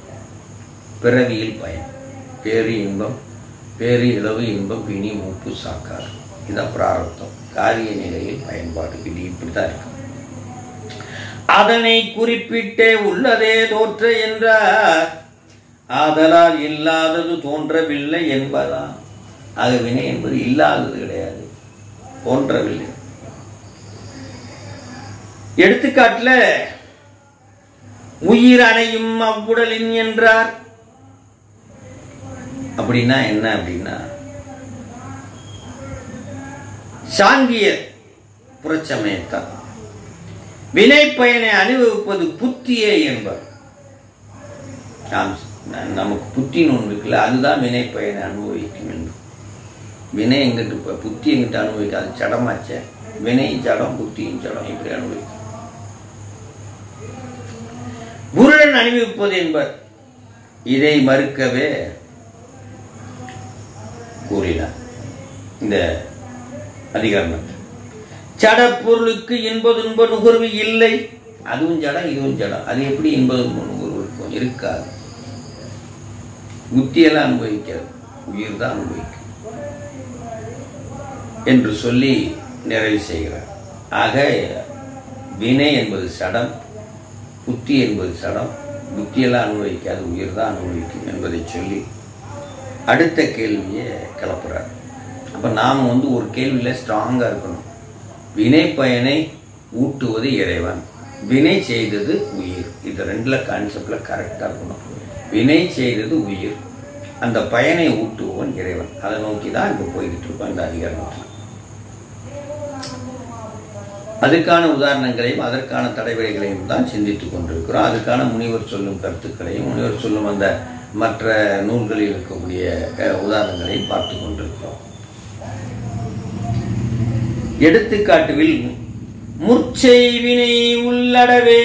பிறவியில் பயன், பேரு இன்பம், பேரு இளவு இன்பம், பிணி மூப்பு சாக்காறு, இதான் பிராரத்தம். காரிய நிலையில் பயன்பாடு, விதி. இப்படித்தான் இருக்கு. அதனை குறிப்பிட்டே உள்ளதே தோற்ற என்றார். ஆதலால் இல்லாதது தோன்றவில்லை என்பதான். ஆக வினை என்பது இல்லாதது கிடையாது, தோன்றவில்லை. எடுத்துக்காட்டுல உயிர் அணையும் அவ்வுடலின் என்றார். அப்படின்னா என்ன அப்படின்னா, சாங்கிய புறச்சமயத்தான் வினை பயனை அனுபவிப்பது புத்தியே என்பர். நமக்கு புத்தின்னு ஒன்று இருக்குல்ல, அதுதான் வினை பயனை அனுபவிக்கும் என்று. வினை எங்கிட்டு புத்தி எங்கிட்ட அனுபவிக்காது, சடமாச்ச. வினை ஜடம், புத்தியும் ஜடம், இப்படி அனுபவிக்கும். குருடன் அனுபவிப்பது என்பர். இதை மறுக்கவே கூறினார் இந்த அதிகாரம். சட பொருளுக்கு இன்ப துன்ப நுகர்வு இல்லை. அதுவும் ஜடம், இதுவும் ஜடம். அது எப்படி இன்ப துன்ப நுகர்வு இருக்கும்? இருக்காது. புத்தியெல்லாம் அனுபவிக்காது, உயிர் தான் அனுபவிக்கும் என்று சொல்லி நிறைவு செய்கிறார். ஆக வினை என்பது சடம், புத்தி என்பது சடம். புத்தியெல்லாம் அனுபவிக்காது, உயிர் தான் அனுபவிக்கும் என்பதை சொல்லி அடுத்த கேள்வியை கிளப்புறார். அப்போ நாம் ஒரு கேள்வியில் ஸ்ட்ராங்காக இருக்கணும். வினை பயனை ஊட்டுவது இறைவன், வினை செய்தது உயிர். இது ரெண்டுல கான்செப்டில் கரெக்டாக இருக்கணும். வினை செய்தது உயிர், அந்த பயனை ஊட்டுவன் இறைவன். அதை நோக்கி தான் இப்போ போய்கிட்டு இருக்கோம் இந்த அதிகாரத்தில். அதுக்கான உதாரணங்களையும் அதற்கான தடைவரைகளையும் தான் சிந்தித்துக் கொண்டிருக்கிறோம். அதுக்கான முனிவர் சொல்லும் கருத்துக்களையும் முனிவர் சொல்லும் அந்த மற்ற நூல்களில் இருக்கக்கூடிய உதாரணங்களையும் பார்த்து கொண்டிருக்கிறோம். எடுத்துக்காட்டுவில் முற்செய்வினை உள்ளடவே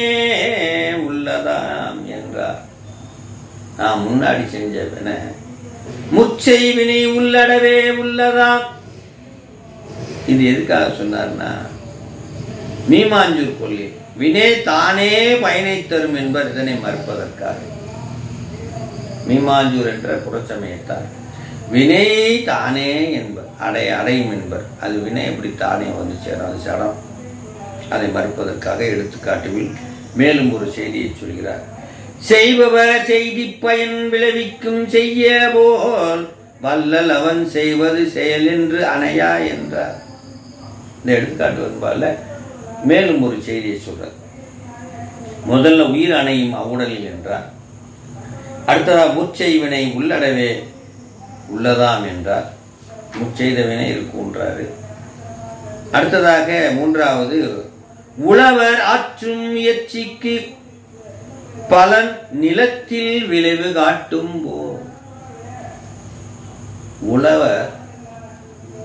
உள்ளதாம் என்றார். நான் முன்னாடி செஞ்ச முற்செய்வினை உள்ளடவே உள்ளதாம். இது எதுக்காக சொன்னார்னா, மீமாஞ்சூர் கொள்ளி வினை தானே பயனை தரும் என்பர் இதனை மறுப்பதற்காக. மீமாஞ்சூர் என்ற புறச்சமயத்தார் வினை தானே என்பர் அடையும் என்பர். அது வினை எப்படி தானே வந்து சேரும், அது சடம். அதை மறுப்பதற்காக எடுத்துக்காட்டுவில் மேலும் ஒரு செய்தியை சொல்கிறார். செய்பவர் செய்தி பயன் விளைவிக்கும் செய்ய போல் வல்லல் அவன் செய்வது செயல் என்று அணையா என்றார். இந்த எடுத்துக்காட்டு என்பால மேலும் ஒரு செய்தியை சொல்றார். முதல்ல உயிர் அணையும் அவ்வுடலில் என்றார். அடுத்ததாக முற்செய்வினை உள்ளடவே உள்ளதாம் என்றார். முற்செய்த வினை இருக்குன்றாரு. அடுத்ததாக மூன்றாவது, உழவர் ஆற்றும் முயற்சிக்கு பலன் நிலத்தில் விளைவு காட்டும் போல். உழவர்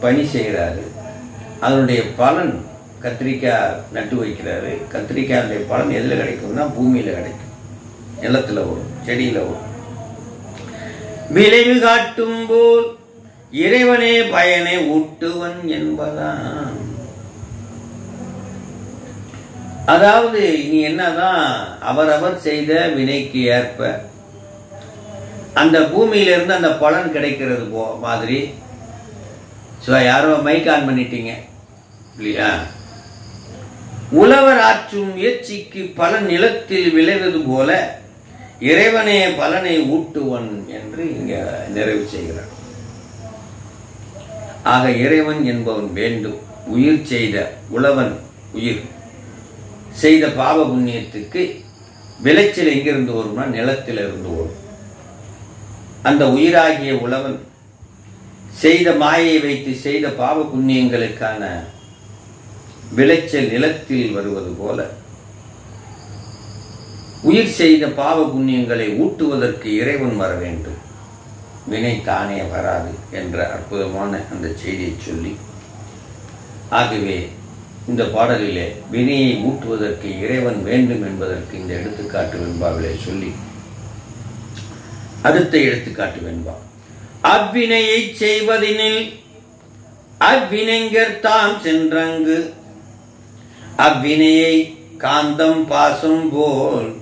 பணி செய்கிறாரு, அதனுடைய பலன் கத்திரிக்காய் நட்டு வைக்கிறாரு. கத்திரிக்காயுடைய பலன் எதில் கிடைக்கும்னா பூமியில் கிடைக்கும், நிலத்தில் வரும், செடியில் வரும். விளைவு காட்டும் போல் இறைவனே பயனை ஊட்டுவன் என்பதான். அதாவது இனி என்னதான் அவரவர் செய்த வினைக்கு ஏற்ப அந்த பூமியிலிருந்து அந்த பலன் கிடைக்கிறது மாதிரி. யாரோ மைக் ஆன் பண்ணிட்டீங்க இல்லையா? உழவர் ஆற்றும் முயற்சிக்கு பலன் நிலத்தில் விளைவது போல இறைவனே பலனை ஊட்டுவன் என்று இங்க நிறைவு செய்கிறார். ஆக இறைவன் என்பவன் வேண்டும். உயிர் செய்த உழவன் உயிர் செய்த பாவ புண்ணியத்துக்கு விளைச்சல் எங்கிருந்து வரும்னா நிலத்தில் இருந்து வரும். அந்த உயிராகிய உழவன் செய்த மாயை வைத்து செய்த பாவ புண்ணியங்களுக்கான விளைச்சல் நிலத்தில் வருவது போல உயிர் செய்த பாவ புண்ணியங்களை ஊட்டுவதற்கு இறைவன் வர வேண்டும். வினை தானே வராது என்ற அற்புதமான அந்த செய்தியை சொல்லி, ஆகவே இந்த பாடலிலே வினையை ஊட்டுவதற்கு இறைவன் வேண்டும் என்பதற்கு இந்த எடுத்துக்காட்டு வெண்பாவிலே சொல்லி, அடுத்த எடுத்துக்காட்டு வெண்பா, அவ்வினையை செய்வதினில் அவ்வினைஞர் தாம் சென்றங்கு அவ்வினையை காந்தம் பாசம் போல்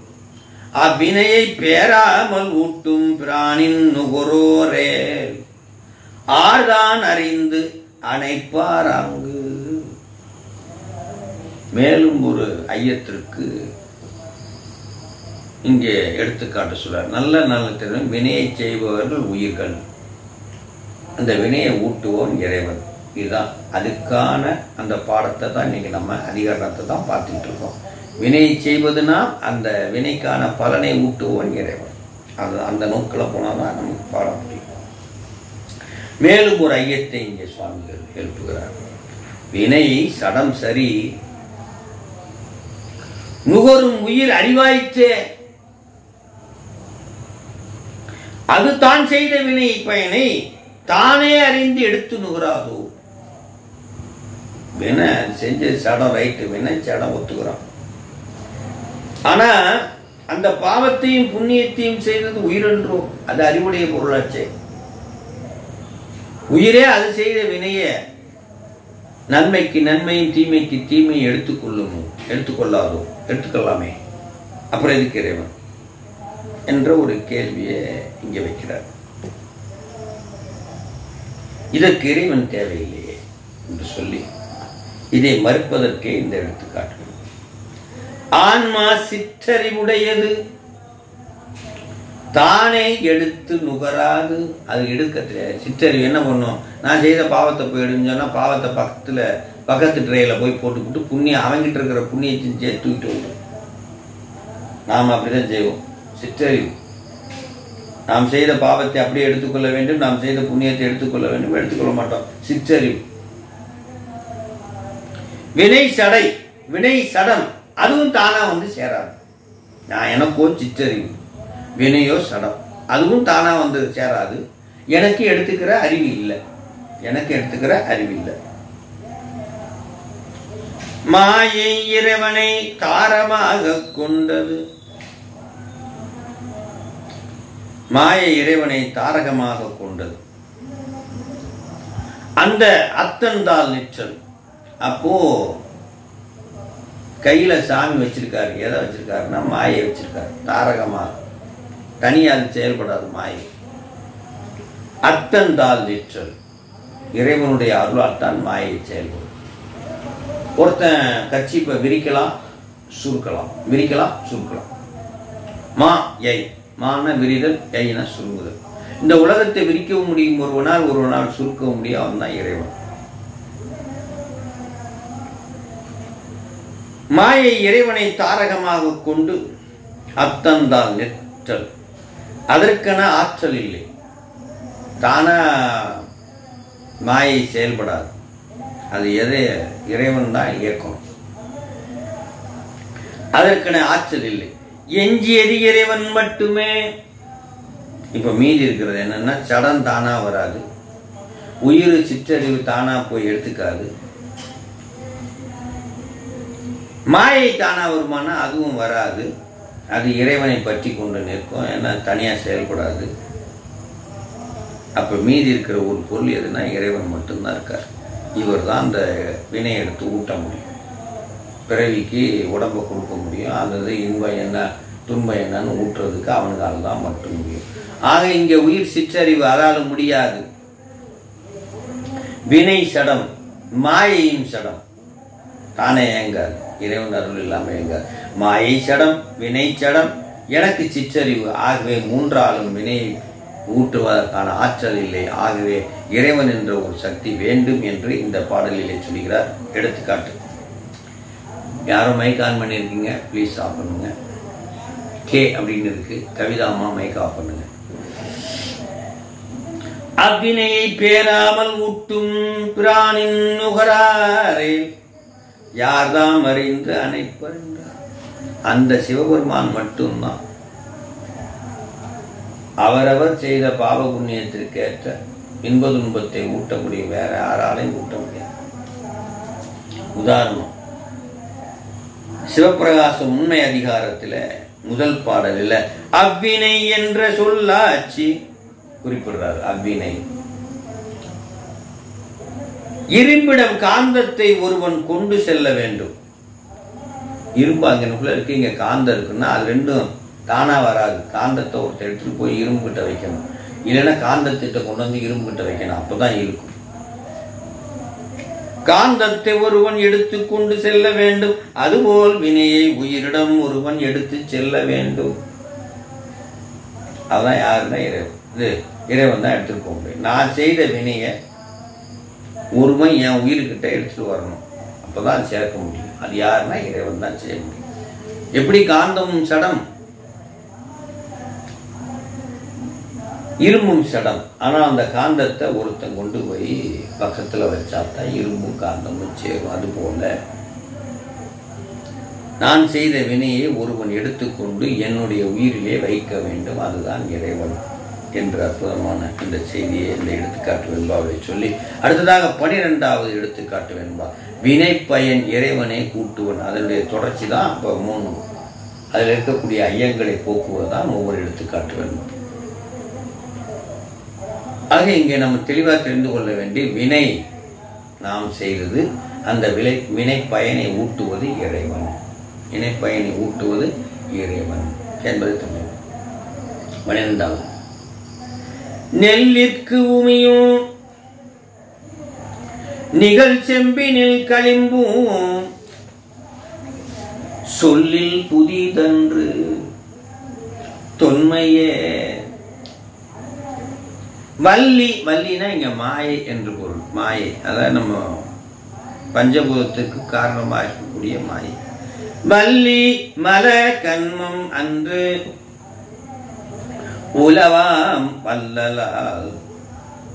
அவ்வினையை பேராமல் ஊட்டும் பிராணின் நுகரோரே ஆர்தான் அறிந்து அணைப்பாராங்கு. மேலும் ஒரு ஐயத்திற்கு இங்கே எடுத்துக்காட்டு சொல்றார். நல்ல நல்ல திறன் வினையை செய்பவர்கள் உயிர்கள், அந்த வினையை ஊட்டுவோன் இறைவன். இதுதான் அதுக்கான அந்த பாடத்தை தான் இன்னைக்கு நம்ம அதிகாரத்தை தான் பார்த்துட்டு இருக்கோம். வினையை செய்வதுனா அந்த வினைக்கான பலனை ஊட்டுவோன் இறைவன். அது அந்த நோக்கில் போனால் தான் நமக்கு பாட முடியும். மேலும் ஒரு ஐயத்தை இங்கே சுவாமிகள் எழுப்புகிறார். வினை சடம் சரி, நுகரும் உயிர் அறிவாயிற்றே, அது தான் செய்த வினை பயனை தானே அறிந்து எடுத்து நுகராதோ. வினை செஞ்ச சடம் ரைட்டு, வினை சடம் ஒத்துக்கிறோம். ஆனா அந்த பாவத்தையும் புண்ணியத்தையும் செய்தது உயிரென்றோ, அது அறிவுடைய பொருளாச்சே. உயிரே அது செய்த வினைய நன்மைக்கு நன்மையும் தீமைக்கு தீமையை எடுத்துக்கொள்ளாதோ, எடுத்துக்கொள்ளாமே, அப்புறம் எதுக்கு இறைவன் என்ற ஒரு கேள்வியை இங்க வைக்கிறார். இதற்கு இறைவன் தேவையில்லையே என்று சொல்லி இதை மறுப்பதற்கே இந்த எடுத்துக்காட்டு. ஆன்மா சிற்றறிவுடையது, தானே எடுத்து நுகராது. அது எடுக்க தெரியாது. சிற்றறிவு என்ன பண்ணும்? நான் செய்த பாவத்தை போயிடுன்னு சொன்னால் பாவத்தை பக்கத்து ட்ரேயில் போய் போட்டுக்கிட்டு புண்ணியம் அவங்கிட்ட இருக்கிற புண்ணியத்தையும் சேர்த்து தூக்கிட்டு விடும். நாம் அப்படிதான் செய்வோம். சிற்றறிவு. நாம் செய்த பாவத்தை அப்படியே எடுத்துக்கொள்ள வேண்டும், நாம் செய்த புண்ணியத்தை எடுத்துக்கொள்ள வேண்டும், எடுத்துக்கொள்ள மாட்டோம். சிற்றறிவு. வினை சடை, வினை சடம், அதுவும் தானா வந்து சேராது. நான் எனக்கோ சிற்றறிவு, வினையோ சடம், அதுவும் தானா வந்து சேராது. எனக்கு எடுத்துக்கிற அறிவு இல்லை, எனக்கு எடுத்துக்கிற அறிவு இல்லை. மாயை இறைவனை தாரமாக கொண்டது. மாயை இறைவனை தாரகமாக கொண்டது. அந்த அத்தந்தால் நிற்றல். அப்போ கையில சாமி வச்சிருக்காரு. எதை வச்சிருக்காருன்னா மாயை வச்சிருக்காரு. தாரகமாக தனியாக செயல்படாது மாயை. அத்தந்தால் நிற்றல். இறைவனுடைய அருளால் தான் மாயை செயல்படும். ஒருத்தன் கட்சிப்பை விரிக்கலாம், சுருக்கலாம், விரிக்கலாம், சுருக்கலாம். மா யை, மான விரிதல், யைனா சுருங்குதல். இந்த உலகத்தை விரிக்கவும் முடியும் ஒருவனால், ஒருவனால் சுருக்கவும் முடியும். அவன் தான் இறைவன். மாயை இறைவனை தாரகமாக கொண்டு அத்தந்தால் நிற்றல். அதற்கென ஆற்றல் இல்லை. தானா மாயை செயல்படாது. அது எதை இறைவன் தான் இயக்கணும். அதற்கென ஆற்றல் இல்லை. எஞ்சியது இறைவன் மட்டுமே. இப்ப மீதி இருக்கிறது என்னன்னா, சடம் தானா வராது, உயிர் சிற்றறிவு தானா போய் எடுத்துக்காது. மாயை தானா வருமானா அதுவும் வராது. அது இறைவனை பற்றி கொண்டு நிற்கும். ஏன்னா தனியா செயல்படாது. அப்ப மீதி இருக்கிற ஒரு பொருள் எதுனா இறைவன் மட்டும்தான் இருக்கார். இவர் தான் அந்த வினை எடுத்து ஊட்ட முடியும், பிறவிக்கு உடம்பை கொடுக்க முடியும். அது இன்பம் என்ன துன்பம் என்னன்னு ஊட்டுறதுக்கு அவனுக்கால தான் மட்டும் முடியும். ஆக இங்க உயிர் சிற்றறிவு அதால முடியாது. வினை சடம், மாயையும் சடம், தானே ஏங்காது. இறைவன் அருள் இல்லாம ஏங்காது. மாயை சடம், வினை சடம், எனக்கு சிற்றறிவு. ஆகவே மூன்றாலும் வினையை ஊட்டுவதற்கான ஆற்றல் இல்லை. ஆகவே இறைவன் என்ற ஒரு சக்தி வேண்டும் என்று இந்த பாடலிலே சொல்கிறார். எடுத்துக்காட்டு. யாரும் மைக் ஆன் பண்ணியிருக்கீங்க? ப்ளீஸ் ஆஃப் பண்ணுங்க. கே அப்படின்னு இருக்கு. கவிதாமா மைக் ஆஃப் பண்ணுங்க. அவ்வினையை பேராமல் ஊட்டும் பிரானின் நுகராரே யார்தாம் அறிந்து அணைப்பர். அந்த சிவபெருமான் மட்டும்தான் அவரவர் செய்த பாவ புண்ணியத்திற்கேற்ற இன்ப துன்பத்தை ஊட்ட முடியும். வேற யாராலையும் ஊட்ட முடியாது. உதாரணம், சிவப்பிரகாசம் உண்மை அதிகாரத்தில் முதல் பாடலில் அவ்வினை என்ற சொல்லாட்சி குறிப்பிடுறார். அவ்வினை இரும்பிடம் காந்தத்தை ஒருவன் கொண்டு செல்ல வேண்டும். இரும்பு அங்கனுக்குள்ள இருக்கு, இங்க காந்தம் இருக்குன்னா அது ரெண்டும் தானா வராது. காந்தத்தை ஒருத்தர் எடுத்துட்டு போய் இரும்பு கிட்ட வைக்கணும், இல்லைன்னா காந்தத்திட்ட கொண்டு வந்து இரும்பு கிட்ட வைக்கணும். அப்பதான் இருக்கும். காந்தத்தை ஒருவன் எடுத்து கொண்டு செல்ல வேண்டும். அதுபோல் வினையை உயிரிடம் ஒருவன் எடுத்து செல்ல வேண்டும். அதான் யாருன்னா இறைவன். இது இறைவன் தான் எடுத்துட்டு போக முடியும். நான் செய்த வினையை ஒருவன் என் உயிர்கிட்ட எடுத்துட்டு வரணும். அப்பதான் சேர்க்க முடியும். அது யாருன்னா இறைவன் தான் செய்ய முடியும். எப்படி காந்தம் சடம், இரும்பும் சடம். ஆனா அந்த காந்தத்தை ஒருத்தன் கொண்டு போய் பக்கத்துல வச்சாத்தான் இரும்பும் காந்தமும் சேரும். அது போல நான் செய்த வினையை ஒருவன் எடுத்துக்கொண்டு என்னுடைய உயிரிலே வைக்க வேண்டும். அதுதான் இறைவன் என்ற அற்புதமான இந்த செய்தியை இந்த எடுத்துக்காட்டு வெண்பாவை சொல்லி அடுத்ததாக 12வது எடுத்துக்காட்டு வெண்பா வினை பயன் இறைவனை கூட்டுவன். அதனுடைய தொடர்ச்சி தான் இப்போ 3. அதில் இருக்கக்கூடிய ஐயங்களை போக்குவதுதான் ஒவ்வொரு எடுத்துக்காட்டு வெண்பா. ஆக இங்கே நம்ம தெளிவாக தெரிந்து கொள்ள வேண்டிய வினை நாம் செய்தது, அந்த வினை பயனை ஊட்டுவது இறைவன். வினை பயனை ஊட்டுவது இறைவன் என்பது தெரியும். 12வது நெல்லிற்கு உமியும் நிகழ் செம்பினில் களிம்பும் சொல்லில் புதிதன்று தொன்மையே வள்ளி, வள்ளினா இங்க மாயை என்று பொருள். மாயை அதான் நம்ம பஞ்சபூதத்துக்கு காரணமாக இருக்கக்கூடிய மாயை. வள்ளி மல கண்மம் அன்று உலவாம் வல்லலால்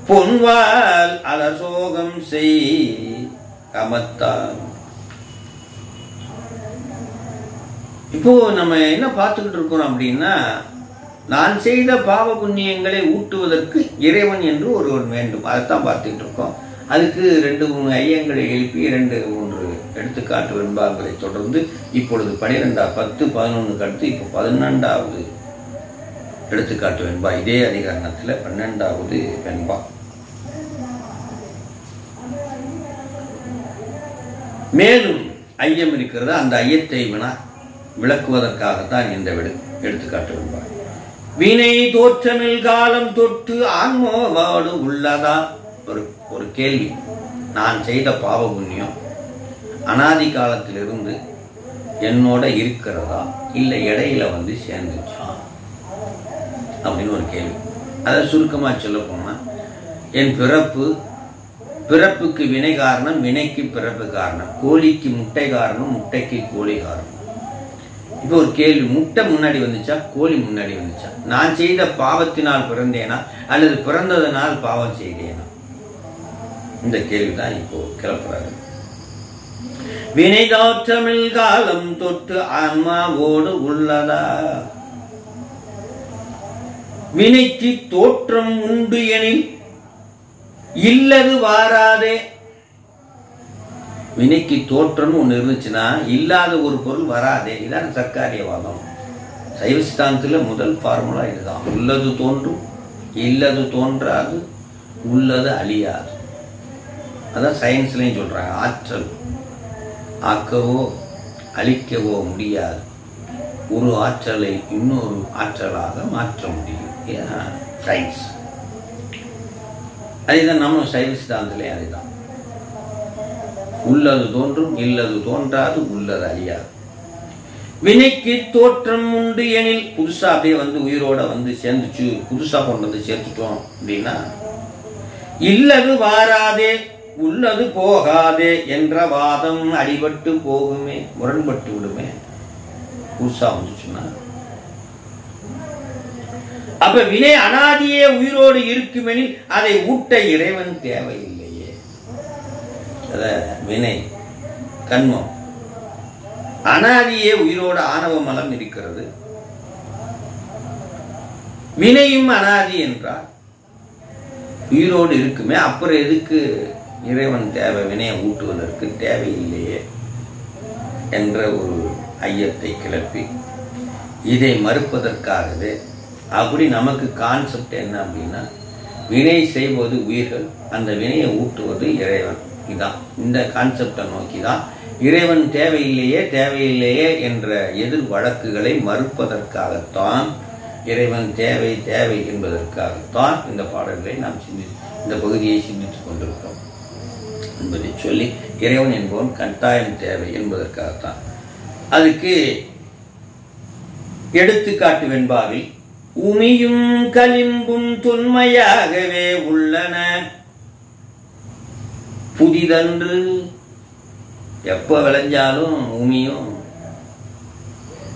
பொன்வால் அலசோகம் செய் கமத்தால். இப்போ நம்ம என்ன பார்த்துக்கிட்டு இருக்கோம் அப்படின்னா, நான் செய்த பாவ புண்ணியங்களை ஊட்டுவதற்கு இறைவன் என்று ஒருவன் வேண்டும். அதைத்தான் பார்த்துக்கிட்டு இருக்கோம். அதுக்கு 2-3 ஐயங்களை எழுப்பி 2-3 எடுத்துக்காட்டு வெண்பாக்களை தொடர்ந்து இப்பொழுது 12, 10, 11 அடுத்து இப்போ 12வது எடுத்துக்காட்டு வெண்பா. இதே அதிகரணத்தில் 12வது வெண்பா. மேலும் ஐயம் இருக்கிறது. அந்த ஐயத்தை விளக்குவதற்காகத்தான் இந்த எடுத்துக்காட்டு வெண்பா. வினை தோற்றமில் காலம் தொட்டு ஆன்மோவாடு உள்ளதா? ஒரு கேள்வி. நான் செய்த பாவ புண்ணியம் அனாதி காலத்திலிருந்து என்னோட இருக்கிறதா, இல்லை இடையில வந்து சேர்ந்துச்சா அப்படின்னு ஒரு கேள்வி. அதை சுருக்கமா சொல்ல போனா, என் பிறப்புக்கு வினை காரணம், வினைக்கு பிறப்பு காரணம், கோழிக்கு முட்டை காரணம், முட்டைக்கு கோழி காரணம். இப்போ ஒரு கேள்வி, முட்டை முன்னாடி வந்துச்சா, கோழி முன்னாடி வந்துச்சா? நான் செய்த பாவத்தினால் பிறந்தேனா அல்லது பிறந்ததனால் பாவம் செய்தேனா? இந்த கேள்விதான் இப்போ கிளப்புறாரு. வினை தோற்றமில் காலம் தொட்டு ஆன்மாவோடு உள்ளதா? வினைக்கு தோற்றம் உண்டு எனில் இல்லது வாராதே. வினைக்கு தோற்றம் ஒன்று இருந்துச்சுன்னா இல்லாத ஒரு பொருள் வராதே. இதான் சர்க்காரியவாதம். சைவ சித்தாந்தத்தில் முதல் ஃபார்முலா இதுதான். உள்ளது தோன்றும், இல்லது தோன்றாது, உள்ளது அழியாது. அதான் சயின்ஸ்லையும் சொல்றாங்க. ஆற்றல் ஆக்கவோ அழிக்கவோ முடியாது, ஒரு ஆற்றலை இன்னொரு ஆற்றலாக மாற்ற முடியும். சயின்ஸ் அதுதான். நம்ம சைவ சித்தாந்தத்திலே அதுதான். உள்ளது தோன்றும், இல்லது தோன்றாது, உள்ளது அழியாது. வினைக்கு தோற்றம் உண்டு எனில், புதுசா அப்படியே வந்து உயிரோட வந்து சேர்ந்துச்சு, புதுசா கொண்டு வந்து சேர்த்துட்டோம் அப்படின்னா, இல்லது வாராதே உள்ளது போகாதே என்ற வாதம் அடிபட்டு போகுமே, முரண்பட்டு விடுமே. புதுசா வந்துச்சுன்னா அப்ப வினை அனாதியே உயிரோடு இருக்குமெனில் அதை ஊட்ட இறைவன் தேவையில்லையே. வினை கண்மம் அனாதியே உயிரோடு ஆணவ மலம் இருக்கிறது. வினையும் அனாதி என்றால் உயிரோடு இருக்குமே, அப்புறம் எதுக்கு இறைவன் தேவை? வினையை ஊட்டுவதற்கு தேவையில்லையே என்ற ஒரு ஐயத்தை கிளப்பி இதை மறுப்பதற்காகவே அப்படி நமக்கு கான்செப்ட் என்ன அப்படின்னா, வினை செய்வது உயிர்கள், அந்த வினையை ஊட்டுவது இறைவன். இதான் இந்த கான்செப்டை நோக்கி தான் இறைவன் தேவையில்லையே என்ற எதிர் வழக்குகளை மறுப்பதற்காகத்தான், இறைவன் தேவை என்பதற்காகத்தான் இந்த பாடல்களை நாம் இந்த பகுதியை சிந்தித்துக் கொண்டிருக்கிறோம் என்பதை சொல்லி, இறைவன் என்பவன் கட்டாயம் தேவை என்பதற்காகத்தான். அதுக்கு எடுத்துக்காட்டு வெண்பாவில் உமியும் களிம்பும் தொன்மையாகவே உள்ளன புதிதன்று. எப்ப விளைஞ்சாலும் உமியும்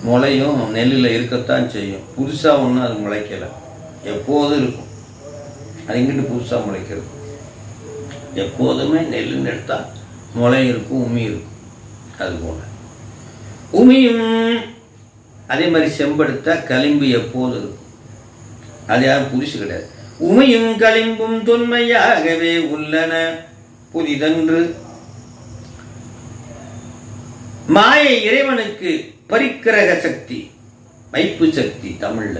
முளையும் நெல்லில் இருக்கத்தான் செய்யும். புதுசா ஒன்றும் அது முளைக்கல, எப்போதும் இருக்கும். அது எங்கிட்டு புதுசா முளைக்கிறது? எப்போதுமே நெல்லுன்னு எடுத்தா முளை இருக்கும், உமி இருக்கும். அது போல உமியும் அதே மாதிரி செம்படுத்தா களிம்பு எப்போதும் இருக்கும். அது யாரும் புதுசு கிடையாது. உமையும் களிம்பும் தொன்மையாகவே உள்ளன புதிதன்று. மாயை இறைவனுக்கு பரிக்கிரக சக்தி, வைப்பு சக்தி. தமிழ்ல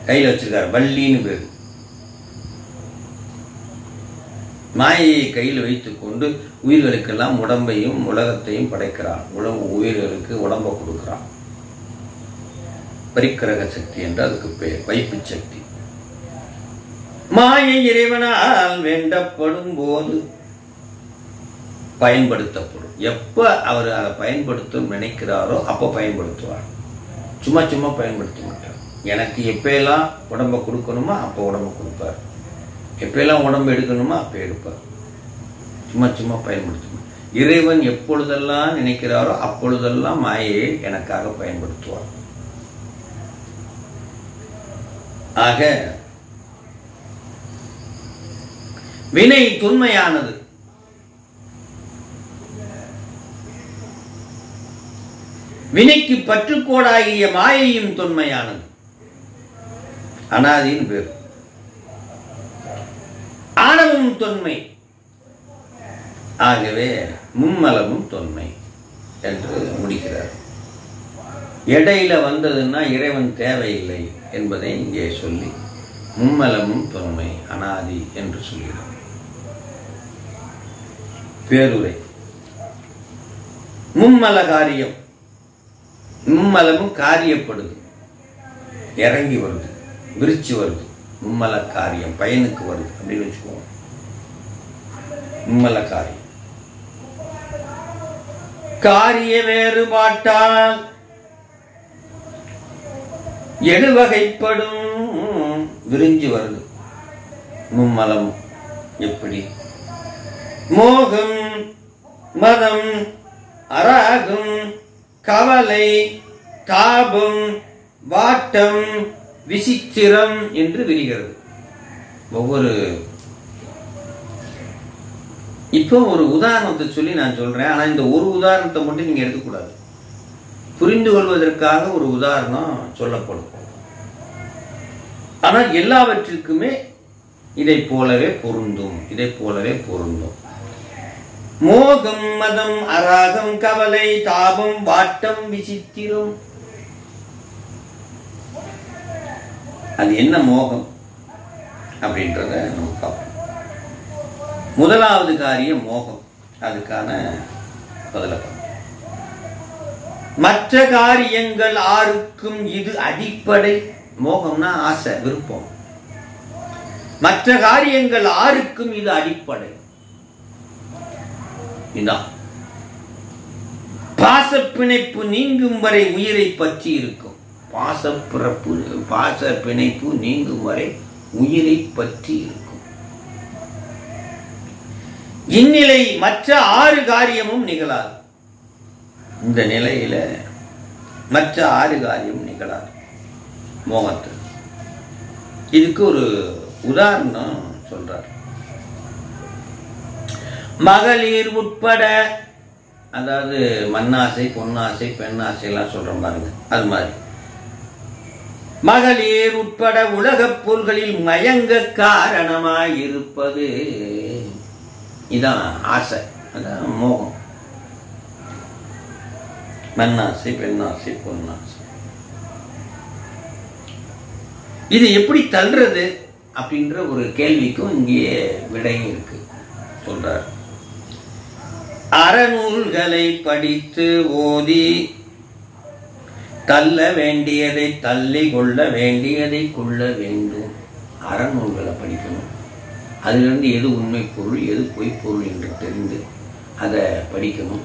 கையில் வச்சிருக்காரு, வள்ளின்னு பேரு. மாயையை கையில் வைத்துக் கொண்டு உயிர்களுக்கெல்லாம் உடம்பையும் உலகத்தையும் படைக்கிறான். உயிர்களுக்கு உடம்பை கொடுக்கிறான். பரிக்கிரக சக்தி என்று அதுக்கு பெயர், வைப்பு சக்தி. மாயை இறைவனால் வேண்டப்படும் போது பயன்படுத்தப்படும். எப்ப அவர் அதை பயன்படுத்த நினைக்கிறாரோ அப்ப பயன்படுத்துவார். சும்மா பயன்படுத்த மாட்டார். எனக்கு எப்பெல்லாம் உடம்பை கொடுக்கணுமோ அப்போ உடம்பை கொடுப்பார், எப்பெல்லாம் உடம்பு எடுக்கணுமோ அப்போ எடுப்பார். சும்மா சும்மா பயன்படுத்தணும். இறைவன் எப்பொழுதெல்லாம் நினைக்கிறாரோ அப்பொழுதெல்லாம் மாயையை எனக்காக பயன்படுத்துவார். ஆக வினை தொன்மையானது. வினைக்கு பற்றுக்கோடாகிய மாயையும் தொன்மையானது. அனாதியின் பேர். ஆணவமும் தொன்மை. ஆகவே மும்மலமும் தொன்மை என்று முடிக்கிறார். இடையில வந்ததுன்னா இறைவன் தேவையில்லை என்பதை இங்கே சொல்லி மும்மலமும் தொன்மை அனாதி என்று சொல்கிறார். பேருரை. மும்மல காரியம். மும்மலமும் காரியப்படுது, இறங்கி வருது, விரிச்சு வருது. மும்மல காரியம் பயனுக்கு வருது அப்படின்னு வச்சுக்கோங்க. மும்மல காரியம். காரிய வேறுபாட்டால் எழுவகைப்படும் விரிஞ்சு வருது மும்மலம். எப்படி? மோகம், மதம், அராகம், கவலை, தாபம், வாட்டம், விசித்திரம் என்று விரிகிறது. ஒவ்வொரு இப்போ ஒரு உதாரணத்தை சொல்லி நான் சொல்றேன். ஆனா இந்த ஒரு உதாரணத்தை மட்டும் நீங்க எடுக்கக்கூடாது. புரிந்து கொள்வதற்காக ஒரு உதாரணம் சொல்லப்படும். ஆனால் எல்லாவற்றிற்குமே இதை போலவே பொருந்தும். இதை போலவே பொருந்தும். மோகம், மதம், அராகம், கவலை, தாபம், வாட்டம், விசித்திரம். அது என்ன மோகம் அப்படின்றத நம்ம பார்ப்போம். முதலாவது காரியம் மோகம். அதுக்கான பதில மற்ற காரியங்கள் ஆருக்கும் இது அடிப்படை. மோகம்னா ஆசை, விருப்பம். மற்ற காரியங்கள் ஆருக்கும் இது அடிப்படை. இதான் பாசப்பிணைப்பு நீங்கும் வரை உயிரை பற்றி இருக்கும். பாச பிணைப்பு நீங்கும் வரை உயிரை பற்றி இருக்கும். இந்நிலை மற்ற 6 காரியமும் நிகழாது. இந்த நிலையில மற்ற 6 காரியம் நிகழாது மோகத்தில். இதுக்கு ஒரு உதாரணம் சொல்றார். மகளிர் உட்பட, அதாவது மண்ணாசை, பொன்னாசை, பெண்ணாசை எல்லாம் சொல்றோம் பாருங்க. அது மாதிரி மகளிர் உட்பட உலகப் பொருள்களில் மயங்க காரணமாய் இருப்பது இதான் ஆசை. அதான் மோகம். மண்ணாசை, பெண்ணாசை, பொன்னாசை. இது எப்படி தள்ளுறது அப்படின்ற ஒரு கேள்விக்கும் இங்கே விடையும் இருக்கு. சொல்றார். அறநூல்களை படித்து ஓதி தள்ள வேண்டியதை தள்ளி கொள்ள வேண்டியதை கொள்ள வேண்டும். அறநூல்களை படிக்கணும். அதிலிருந்து எது உண்மை பொருள், எது பொய் பொருள் என்று தெரிந்து அதை படிக்கணும்.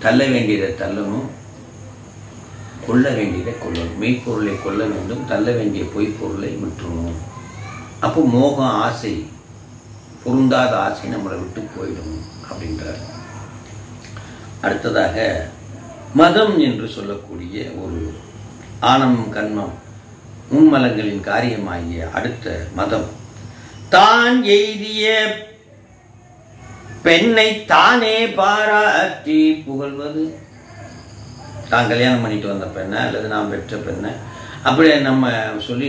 தள்ள வேண்டியதை தள்ளணும், கொள்ள வேண்டியதை கொள்ளணும். மெய்ப்பொருளை கொள்ள வேண்டும், தள்ள வேண்டிய பொய் பொருளை விட்டுறணும். அப்போ மோகம், ஆசை, பொருந்தாத ஆசை நம்மளை விட்டு போயிடும் அப்படின்றார். அடுத்ததாக மதம் என்று சொல்லக்கூடிய ஒரு ஆணவம், கண்மம், மும்மலங்களின் காரியமாகிய அடுத்த மதம். தான் எய்திய பெண்ணை தானே பாராட்டி புகழ்வது. தான் கல்யாணம் பண்ணிட்டு வந்த பெண்ணை அல்லது நாம் பெற்ற பெண்ணை அப்படியே நம்ம சொல்லி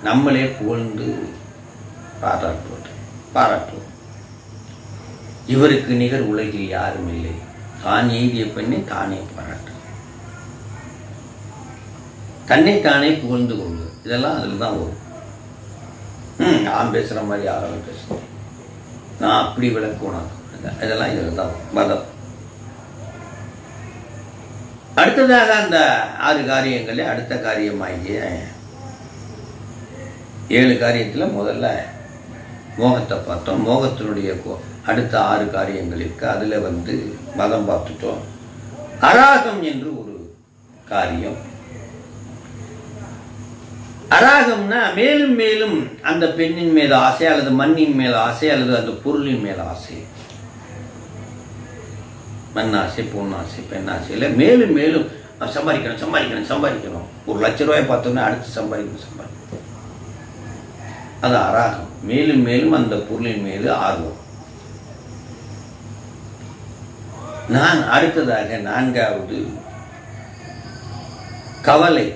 நம்மளே புகழ்ந்து பாராட்டுவோம். இவருக்கு நிகர் உலகில் யாரும் இல்லை. தான் எய்திய பெண்ணை தானே பாராட்டு, தன்னை தானே புகழ்ந்து கொள்வது. இதெல்லாம் அதில் தான் வரும். நான் பேசுற மாதிரி யாரும் பேசுறேன், நான் அப்படி விளக்குவேன், இதெல்லாம் இதில் தான் மதம். அடுத்ததாக அந்த 6 காரியங்களே அடுத்த காரியமாகிய 7 காரியத்தில் முதல்ல மோகத்தை பார்த்தோம். மோகத்தினுடைய அடுத்த 6 காரியங்கள் இருக்கு. அதில் மதம் பார்த்துட்டோம். அராகம் என்று ஒரு காரியம். அராகம்னா மேலும் மேலும் அந்த பெண்ணின் மேல் ஆசை, அல்லது மண்ணின் மேல் ஆசை, அல்லது அந்த பொருளின் மேல் ஆசை. மண் ஆசை, பொன் ஆசை, பெண் ஆசையில் மேலும் மேலும் சம்பாதிக்கணும் சம்பாதிக்கணும் சம்பாதிக்கணும். 1 லட்ச ரூபாய் பார்த்தோம்னா அடுத்து சம்பாதிக்கணும் சம்பாதிக்கணும். அது அராகம். மேலும் மேலும் அந்த பொருளின் மீது ஆர்வம். நான் அடுத்ததாக 4வது கவலை.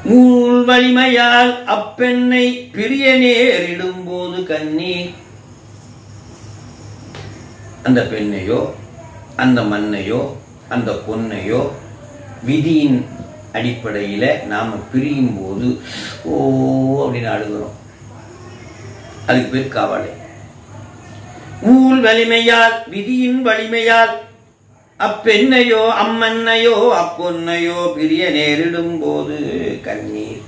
மூல் வலிமையால் அப்பெண்ணை பிரிய நேரிடும் போது கண்ணீர். அந்த பெண்ணையோ அந்த மண்ணையோ அந்த பொன்னையோ விதியின் அடிப்படையில் நாம பிரியும் போது ஓ அப்படின்னு அழுகிறோம். அதுக்கு பேர் கவலை. ஊழ் வலிமையால் விதியின் வலிமையால் அப்பெண்ணையோ அம்மண்ணையோ அப்பொன்னையோ பிரிய நேரிடும் போது கண்ணீர்.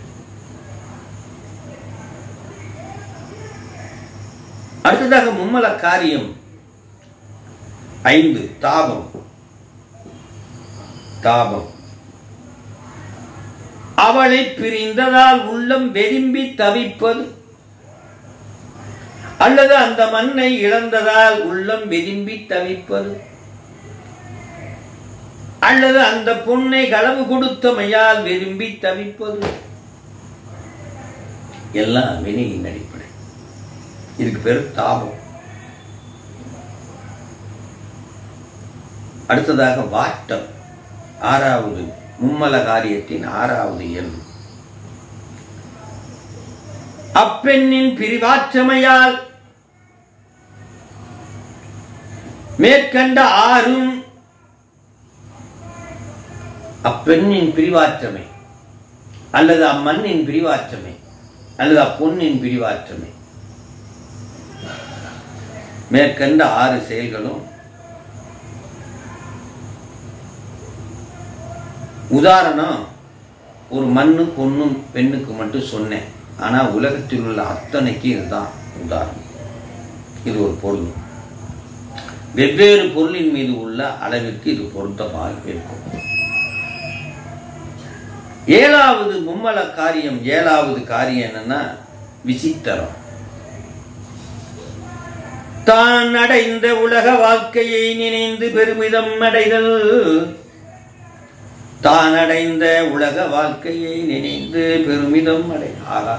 அடுத்ததாக மும்மல காரியம் 5 தாபம். தாபம் அவளை பிரிந்ததால் உள்ளம் வெதும்பி தவிப்பது, அல்லது அந்த மண்ணை இழந்ததால் உள்ளம் வெதும்பி தவிப்பது, அல்லது அந்த பொண்ணை களவு கொடுத்தமையால் விரும்பி தவிப்பது. எல்லாம் வினையின் அடிப்படை. இதுக்கு பேர் தாபம். அடுத்ததாக வாட்டம். 6வது மும்மல காரியத்தின் 6வது இயல்பு. அப்பெண்ணின் பிரிவாற்றமையால் மேற்கண்ட 6ம் அப்பெண்ணின் பிரிவாற்றமை, அல்லது அம்மண்ணின் பிரிவாற்றமை, அல்லது அப்பொன்னின் பிரிவாற்றமை. மேற்கண்ட 6 செயல்களும் உதாரணம் ஒரு மண்ணு பொண்ணும் பெண்ணுக்கு மட்டும் சொன்னேன். ஆனா உலகத்தில் உள்ள அத்தனைக்கு இதுதான் உதாரணம். இது ஒரு பொருள். வெவ்வேறு பொருளின் மீது உள்ள அளவிற்கு இது பொருத்தமாக இருக்கும். 7வது மும்மல காரியம். 7வது காரியம் என்னன்னா விசித்திரம். தான் அடைந்த உலக வாழ்க்கையை நினைந்து பெருமிதம் அடைதல். தான் அடைந்த உலக வாழ்க்கையை நினைந்து பெருமிதம் அடை. ஆகா,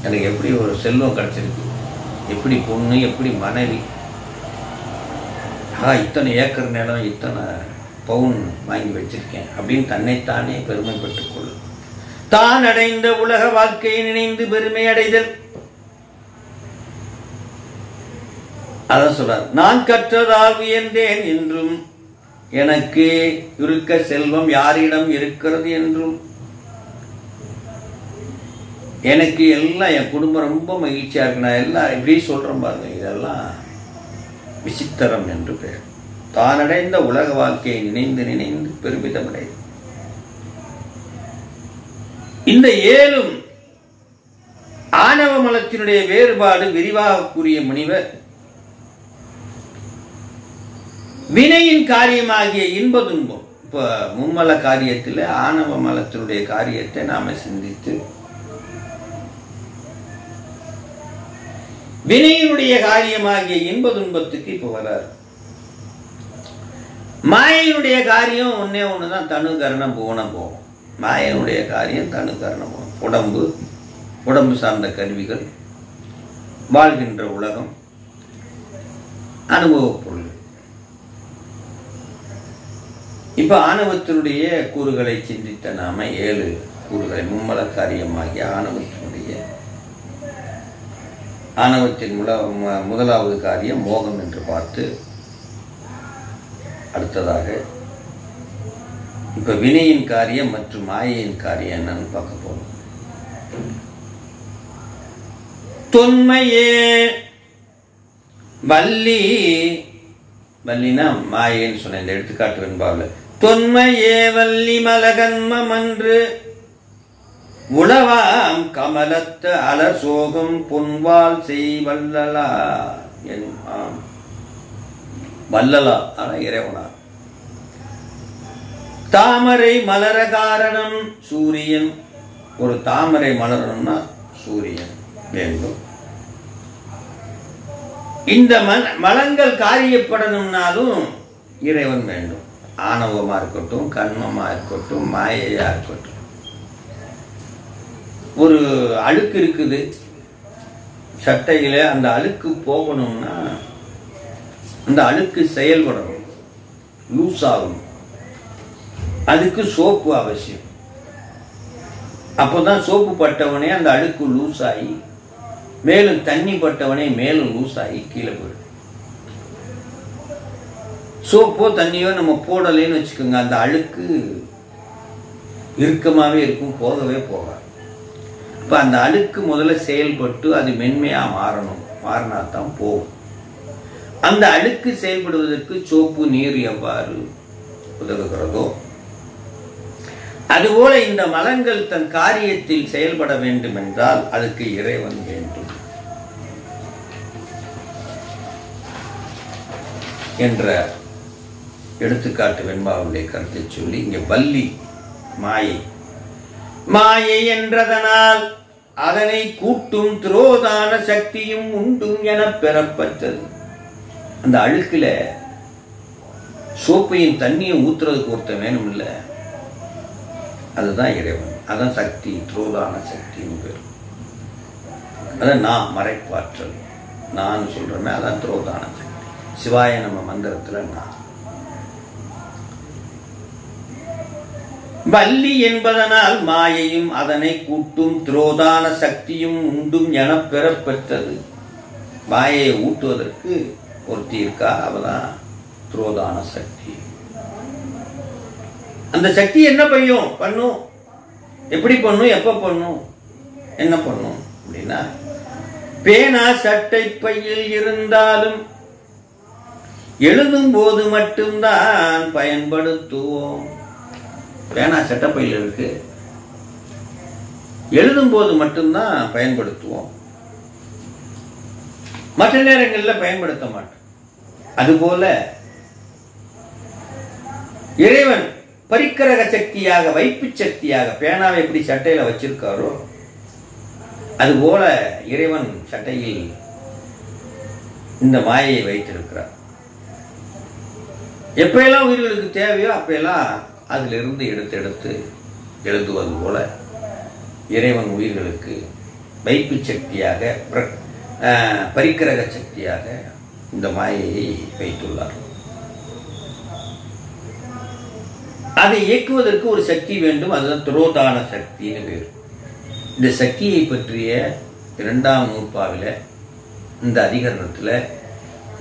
எனக்கு எப்படி ஒரு செல்வம் கிடைச்சிருக்கு, எப்படி பொண்ணு, எப்படி மனைவி, இத்தனை ஏக்கர் நிலம், இத்தனை பவுன் வாங்கி வச்சிருக்கேன் அப்படின்னு தன்னைத்தானே பெருமைப்பட்டுக் கொள்ளும். தான் அடைந்த உலக வாழ்க்கையை நினைந்து பெருமை அடைதல். அதான் சொல்றார், நான் கற்றதால் உயர்ந்தேன் என்றும், எனக்கு இருக்க செல்வம் யாரிடம் இருக்கிறது என்றும், எனக்கு எல்லாம் என் குடும்பம் ரொம்ப மகிழ்ச்சியா இருக்கு, நான் எல்லாம் இப்படி சொல்றேன் பாருங்க. இதெல்லாம் விசித்திரம் என்று பெயர். தான் அடைந்த உலக வாழ்க்கையை நினைந்து நினைந்து பெருமிதம் அடை. இந்த 7ம் ஆணவ மலத்தினுடைய வேறுபாடு விரிவாக கூறிய முனிவர் வினையின் காரியமாகிய இன்ப துன்பம். இப்ப மும்மல காரியத்தில் ஆணவ மலத்தினுடைய காரியத்தை நாம சிந்தித்து வினையினுடைய காரியமாகிய இன்ப துன்பத்துக்கு இப்ப வராரு. மாயனுடைய காரியம் ஒன்னே ஒண்ணுதான், தனு கரணம் புவனம் போகும். மாயனுடைய காரியம் தனு கரணம் போகும். உடம்பு, உடம்பு சார்ந்த கருவிகள், வாழ்கின்ற உலகம், அனுபவ பொருள். இப்ப ஆணவத்தினுடைய கூறுகளை சிந்தித்த நாம 7 கூறுகளை மும்மல காரியமாகிய ஆணவத்தின் முதலாவது காரியம் மோகம் என்று பார்த்து, அடுத்ததாக இப்ப வினையின் காரியம் மற்றும் மாயையின் காரியம் என்னன்னு பார்க்க போறோம். தொன்மையே வள்ளி, வள்ளினா மாயைன்னு சொன்ன இந்த எடுத்துக்காட்டு வெண்பாவில். தொன்மையே வள்ளி மலகன்மம் அன்று உளவாம் கமலத்த அலசோகம் பொன்வால் செய் வல்லலா எனும். வல்லலா ஆனா இறைவனா தாமரை மலர காரணம் சூரியன். ஒரு தாமரை மலரணும்னா சூரியன் வேண்டும். இந்த மலங்கள் காரியப்படணும்னாலும் இறைவன் வேண்டும். ஆணவமா இருக்கட்டும், கண்மமா இருக்கட்டும், மாயையா இருக்கட்டும். ஒரு அழுக்கு இருக்குது சட்டையில, அந்த அழுக்கு போகணும்னா அந்த அழுக்கு செயல்படணும், லூஸ் ஆகணும். அதுக்கு சோப்பு அவசியம். அப்போதான் சோப்பு பட்டவனே அந்த அழுக்கு லூஸ் ஆகி, மேலும் தண்ணி பட்டவனே மேலும் லூஸ் ஆகி கீழே போயிடும். சோப்போ தண்ணியோ நம்ம போடலைன்னு வச்சுக்கோங்க, அந்த அழுக்கு இறுக்கமாவே இருக்கும், போகவே போகாது. இப்ப அந்த அழுக்கு முதல்ல செயல்பட்டு அது மென்மையா மாறணும், மாறினாத்தான் போகும். அந்த அழுக்கு செயல்படுவதற்கு சோப்பு நீர் எவ்வாறு உதவுகிறதோ அதுபோல இந்த மலங்கள் தன் காரியத்தில் செயல்பட வேண்டும் என்றால் அதுக்கு இறைவன் வேண்டும் என்ற எடுத்துக்காட்டு வெண்பாவுடைய கருத்தை சொல்லி இங்க வள்ளி மாயை. மாயை என்றதனால் அதனை கூட்டும் திரோதான சக்தியும் உண்டும் என பெறப்பட்டது. அந்த அழுக்குல சோப்பையும் தண்ணியும் ஊத்துறதுக்கு ஒருத்தன் வேணும் இல்ல, அதுதான் இறைவன். அதான் சக்தி, திரோதான சக்தின்னு பேர். அதான் நான் மறைப்பாற்றல், நான் சொல்றேன், அதான் திரோதான சக்தி. சிவாய நம்ம மந்திரத்துல நான். வள்ளி என்பதனால் மாயையும் அதனை கூட்டும் திரோதான சக்தியும் உண்டும் என பெறப்பெற்றது. மாயையை ஊட்டுவதற்கு ஒருத்தி இருக்கா, அவதான் திரோதான சக்தி. அந்த சக்தி என்ன பண்ணும், எப்படி பண்ணும், எப்ப பண்ணும், என்ன பண்ணும் அப்படின்னா, பேனா சட்டை பையில் இருந்தாலும் எழுதும் போது மட்டும்தான் பயன்படுத்துவோம். பேனா சட்டை பையில் இருக்கு, எழுதும் போது மட்டும்தான் பயன்படுத்துவோம், மற்ற நேரங்களில் பயன்படுத்த மாட்டோம். அதுபோல இறைவன் பரிக்கிரக சக்தியாக, வைப்பு சக்தியாக பேனாவை எப்படி சட்டையில வச்சிருக்காரோ அதுபோல இறைவன் சட்டையில் இந்த மாயையை வைத்திருக்கிறார். எப்பெல்லாம் உயிர்களுக்கு தேவையோ அப்பெல்லாம் அதுல இருந்து எடுத்து எழுதுவது போல இறைவன் உயிர்களுக்கு வைப்பு சக்தியாக, பரிக்கிரக சக்தியாக இந்த மாயையை வைத்துள்ளார். அதை இயக்குவதற்கு ஒரு சக்தி வேண்டும், அதுதான் திரோதான சக்தின்னு பேர். இந்த சக்தியை பற்றிய 2ஆம் நூற்பாவில இந்த அதிகரணத்துல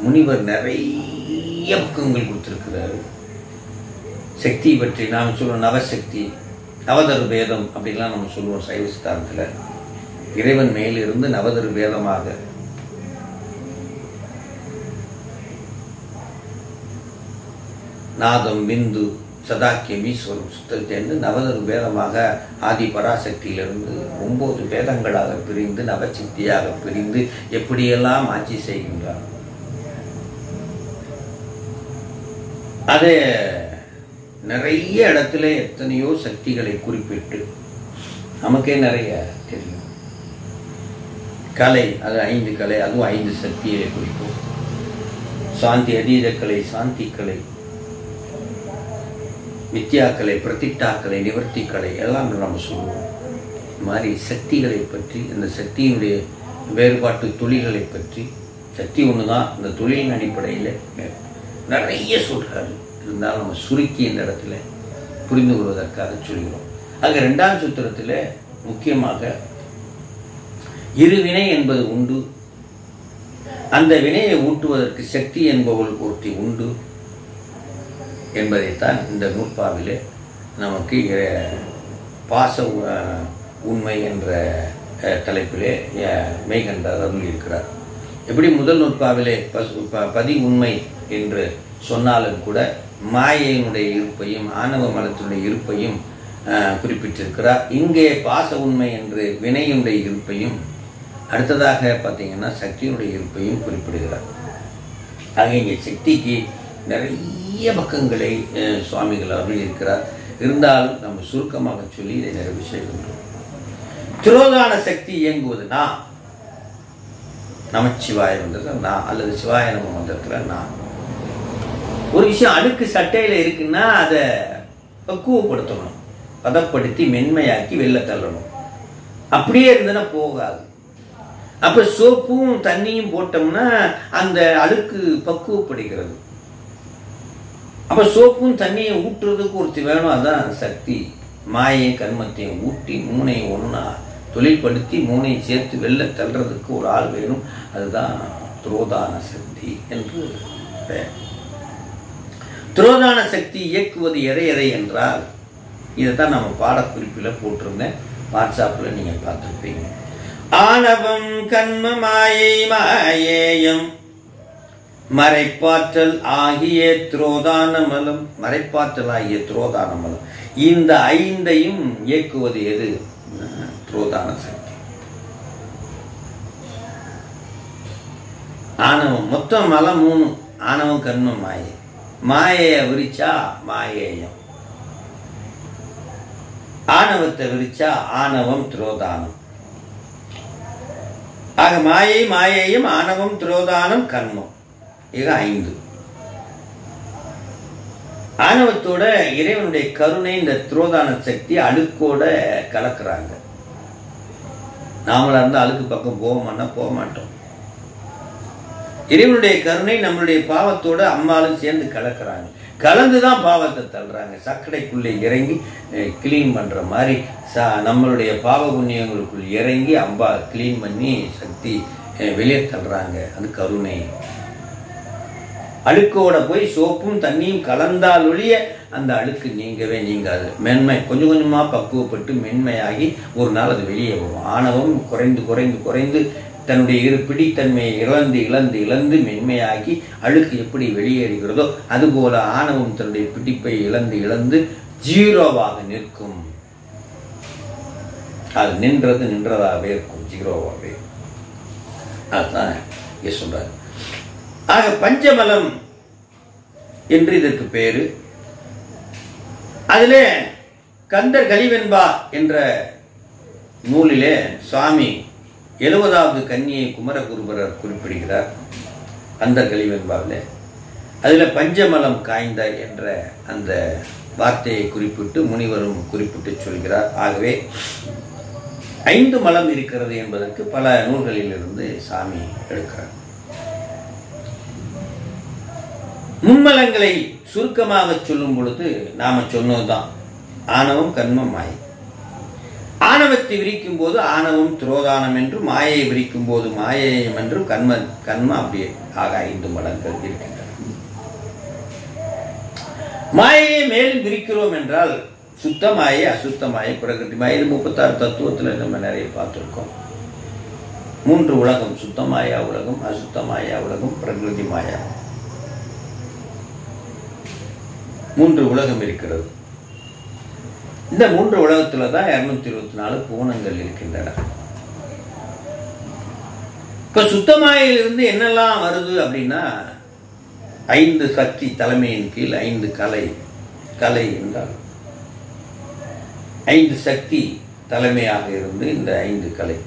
முனிவர் நிறைய பக்கங்கள் கொடுத்திருக்கிறாரு. சக்தியை பற்றி நாம் சொல்லுவோம் நவசக்தி, நவதரு பேதம் அப்படின்லாம் நம்ம சொல்லுவோம் சைவ சித்தாந்தத்துல. இறைவன் மேலிருந்து நவதரு பேதமாக நாதம், பிந்து, சதாக்கியம், ஈஸ்வரம், சுத்தத்தேர்ந்து நவதரு பேதமாக ஆதி பராசக்தியிலிருந்து 9 பேதங்களாக பிரிந்து நவசக்தியாக பிரிந்து எப்படியெல்லாம் ஆட்சி செய்கின்றார். அதே நிறைய இடத்துல எத்தனையோ சக்திகளை குறிப்பிட்டு நமக்கே நிறைய தெரியும். கலை, அது 5 கலை, அதுவும் 5 சக்தியை குறிக்கும். சாந்தி, அதீத கலை, சாந்தி கலை, வித்யாக்கலை, பிரதிட்டாக்கலை, நிவர்த்தி கலை எல்லாம் நம்ம சொல்லுவோம். இந்த மாதிரி சக்திகளை பற்றி, இந்த சக்தியினுடைய வேறுபாட்டு தொழில்களை பற்றி, சக்தி ஒண்ணுதான், இந்த தொழிலின் அடிப்படையில் நிறைய சொல்றாரு. இருந்தாலும் நம்ம சுருக்கி இந்த இடத்துல புரிந்து கொள்வதற்காக சொல்கிறோம். அங்க 2ஆம் சூத்திரத்துல முக்கியமாக இருவினை என்பது உண்டு, அந்த வினையை ஊட்டுவதற்கு சக்தி என்பவள் ஒருத்தி உண்டு என்பதைத்தான் இந்த நூற்பாவிலே நமக்கு பாச உண்மை என்ற தலைப்பிலே மெய்கண்டார் அருள் இருக்கிறார். எப்படி முதல் நூற்பாவிலே பதி உண்மை என்று சொன்னாலும் கூட மாயையினுடைய இருப்பையும் ஆணவ மலத்தினுடைய இருப்பையும் குறிப்பிட்டிருக்கிறார். இங்கே பாச உண்மை என்று வினையினுடைய இருப்பையும், அடுத்ததாக பார்த்தீங்கன்னா சக்தியினுடைய இருப்பையும் குறிப்பிடுகிறார். ஆக இங்கே சக்திக்கு நிறைய பக்கங்களை சுவாமிகள் அவர்கள் இருக்கிறார். இருந்தாலும் நம்ம சுருக்கமாக சொல்லி இதை நிறைவு செய்கின்றோம். திரோதான சக்தி இயங்குவது நான், நமச்சிவாய மந்திரத்தில் நான் அல்லது சிவாய நம மந்திரத்தில் நான். ஒரு விஷயம் அழுக்கு சட்டையில் இருக்குன்னா அதை பக்குவப்படுத்தணும், பதப்படுத்தி மென்மையாக்கி வெளில தள்ளணும். அப்படியே இருந்ததுன்னா போகாது. அப்ப சோப்பும் தண்ணியும் போட்டோம்னா அந்த அழுக்கு பக்குவப்படுகிறது. அப்ப சோப்பும் தண்ணியை ஊற்றுறதுக்கு ஒருத்தி வேணும், அதான் சக்தி. மாயையும் கர்மத்தையும் ஊட்டி மூணையும் ஒன்னா தொழில்படுத்தி மூணையும் சேர்த்து வெளில தள்ளுறதுக்கு ஒரு ஆள் வேணும். அதுதான் துரோதான சக்தி என்று பெயர். துரோதான சக்தி இயக்குவது எதை என்றால், இதைத்தான் நம்ம பாடக்குறிப்பில் போட்டிருந்தேன், வாட்ஸ்அப்பில் நீங்கள் பார்த்துருப்பீங்க. ஆணவம் கண்ம மாயை மாயேயம் மறைப்பாற்றல் ஆகிய துரோதானமலம், மறைப்பாற்றல் ஆகிய துரோதானமலம், இந்த ஐந்தையும் இயக்குவது எது? துரோதான சக்தி. ஆணவம் மொத்தம் மலம் 3, ஆணவம் கண்மம் மாயை. மாயையை விரிச்சா மாயேயம், ஆணவத்தை விரிச்சா ஆணவம் துரோதானம். ஆக மாயை மாயேயம் ஆணவம் துரோதானம் கண்மம், இது 5. ஆணவத்தோட இறைவனுடைய கருணை இந்த துரோதான சக்தி அழுக்கோட கலக்குறாங்க. நாமளா இருந்தா அழுக்கு பக்கம் போக மாட்டோம். இறைவனுடைய கருணை நம்மளுடைய பாவத்தோட அம்மாலும் சேர்ந்து கலக்குறாங்க. கலந்துதான் பாவத்தை தள்ளுறாங்க. சக்கடைக்குள்ளே இறங்கி கிளீன் பண்ற மாதிரி நம்மளுடைய பாவ புண்ணியங்களுக்குள் இறங்கி அம்பா கிளீன் பண்ணி சக்தி வெளியே தள்ளுறாங்க. அது கருணை. அழுக்கோட போய் சோப்பும் தண்ணியும் கலந்தால் ஒழிய அந்த அழுக்கு நீங்கவே நீங்காது. மென்மை கொஞ்சம் கொஞ்சமா பக்குவப்பட்டு மென்மையாகி ஒரு நாள் அது வெளியே வரும். ஆணவம் குறைந்து குறைந்து குறைந்து தன்னுடைய பிடித்தன்மையை இழந்து இழந்து இழந்து மென்மையாகி அழுக்கு எப்படி வெளியேறுகிறதோ அதுபோல ஆணவம் தன்னுடைய பிடிப்பை இழந்து இழந்து ஜீரோவாக நிற்கும். அது நின்றதாகவே இருக்கும், ஜீரோவாகவே. அதுதான் இங்க சொல்றாரு. ஆக பஞ்சமலம் என்று இதற்கு பேரு. அதிலே கந்தர் கலிவெண்பா என்ற நூலிலே சுவாமி 70வது கன்னியை குமரகுருபரர் குறிப்பிடுகிறார். கந்தர் கலிவெண்பாவில் அதில் பஞ்சமலம் காய்ந்த என்ற அந்த வார்த்தையை குறிப்பிட்டு முனிவரும் குறிப்பிட்டு சொல்கிறார். ஆகவே 5 மலம் இருக்கிறது என்பதற்கு பல நூல்களிலிருந்து சாமி எடுக்கிறார். மும்மலங்களை சுருக்கமாக சொல்லும் பொழுது நாம சொன்னதுதான் ஆணவம் கண்மம் மாயை. ஆணவத்தை விரிக்கும் போது ஆணவம் துரோதானம் என்றும், மாயை விரிக்கும் போது மாயேயம் என்றும், கண்ம அப்படியே ஆக 5 மலங்கள் இருக்கின்றன. மாயையை மேலும் விரிக்கிறோம் என்றால் சுத்த மாயை, அசுத்த மாயை, பிரகிருதி மாயை. 36 தத்துவத்தில் நம்ம நிறைய பார்த்திருக்கோம். 3 உலகம், சுத்த மாயா உலகம், அசுத்த மாயா உலகம், பிரகிருதி மாயா. 3 உலகம் இருக்கிறது. இந்த 3 உலகத்துல தான் 224 பூனங்கள் இருக்கின்றன. இப்ப சுத்தமாயிலிருந்து என்னெல்லாம் வருது அப்படின்னா 5 சக்தி தலைமையின் கீழ் 5 கலை என்றால் 5 சக்தி தலைமையாக இருந்து இந்த 5 கலை.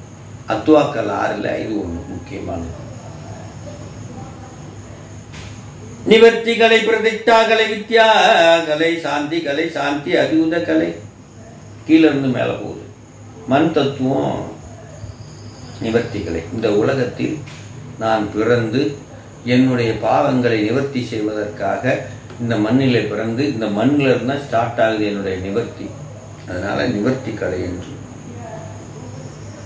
அத்வாக்கள் 6ல் இது ஒன்று முக்கியமானது. நிவர்த்தி கலை, பிரதிஷ்டா கலை, வித்யா கலை, சாந்தி கலை, சாந்தி அதியூத கலை. கீழே இருந்து மேலே போகுது. மண் தத்துவம் நிவர்த்தி கலை. இந்த உலகத்தில் நான் பிறந்து என்னுடைய பாவங்களை நிவர்த்தி செய்வதற்காக இந்த மண்ணிலே பிறந்து இந்த மண்ணில் இருந்தால் ஸ்டார்ட் ஆகுது என்னுடைய நிவர்த்தி. அதனால நிவர்த்தி கலை என்றும்,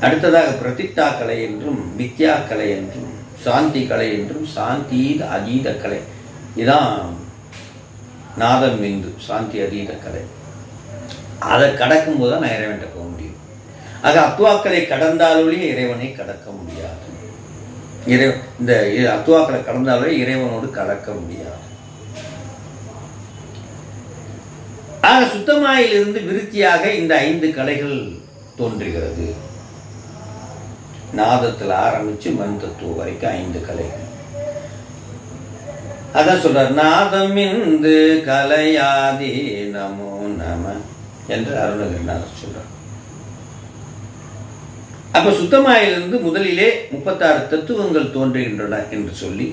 அடுத்ததாக பிரதிஷ்டா கலை என்றும், வித்யா கலை என்றும், சாந்தி கலை என்றும், சாந்தி அதீத கலை. இதான் நாதம் விந்து, சாந்தி அதீத கலை. அதை கடக்கும் போது தான் நான் இறைவன்கிட்ட போக முடியும். ஆக அத்வாக்களை கடந்தாலே இறைவனை கடக்க முடியாது. இந்த அத்வாக்களை கடந்தாலே இறைவனோடு கடக்க முடியாது. ஆக சுத்தமாயிலிருந்து விருத்தியாக இந்த 5 கலைகள் தோன்றுகிறது. நாதத்தில் ஆரம்பிச்சு மண் தத்துவம் வரைக்கும் 5 கலைகள். அதான் சொல்றார், நாதம் இந்து கலையாதி நமோ நம என்று அருணகிரிநாதர் சொல்றார். அப்ப சுத்தமாயிலிருந்து முதலிலே 36 தத்துவங்கள் தோன்றுகின்றன என்று சொல்லி,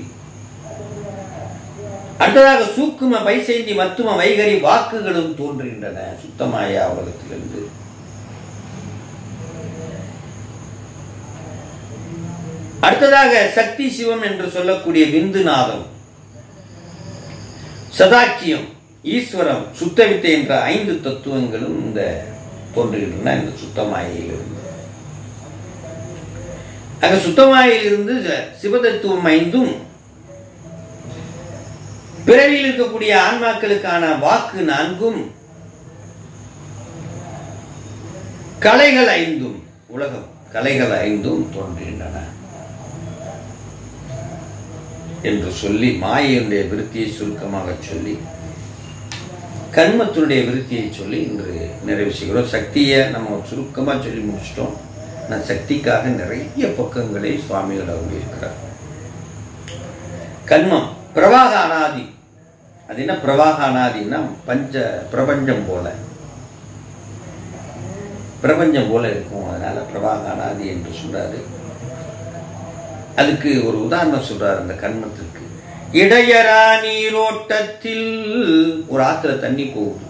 அடுத்ததாக சூக்கும பைசேந்தி மத்தும வைகரி வாக்குகளும் தோன்றுகின்றன சுத்தமாயா உலகத்திலிருந்து. அடுத்ததாக சக்தி சிவம் என்று சொல்லக்கூடிய விந்துநாதம், சதாக்கியம், ஈஸ்வரம், சுத்தவித்தை என்ற 5 தத்துவங்களும் இந்த தோன்றுகின்றன இந்த சுத்தமாயிலிருந்து. ஆக சுத்தமாயிலிருந்து சிவதத்துவம் 5ம், பிறவியில் இருக்கக்கூடிய ஆன்மாக்களுக்கான வாக்கு 4ம், கலைகள் 5ம், உலகம் கலைகள் 5ம் தோன்றுகின்றன என்று சொல்லி மாயையுடைய விருத்தியை சுருக்கமாக சொல்லி கர்மத்தினுடைய விருத்தியை சொல்லி இன்று நிறைவு செய்கிறோம். சக்தியை நம்ம சுருக்கமாக சொல்லி முடிச்சிட்டோம். நான் சக்திக்காக நிறைய பக்கங்களை சுவாமிகள் அவர் இருக்கிறார். கர்மம் பிரவாக அனாதி. அது என்ன பிரவாக அனாதின்னா பிரபஞ்சம் போல இருக்கும். அதனால பிரவாக அனாதி என்று சொல்றாரு. அதுக்கு ஒரு உதாரணம் சொல்றாரு. அந்த கர்மத்திற்கு இடையரா நீரோட்டத்தில் ஒரு ஆத்துல தண்ணி போகுது.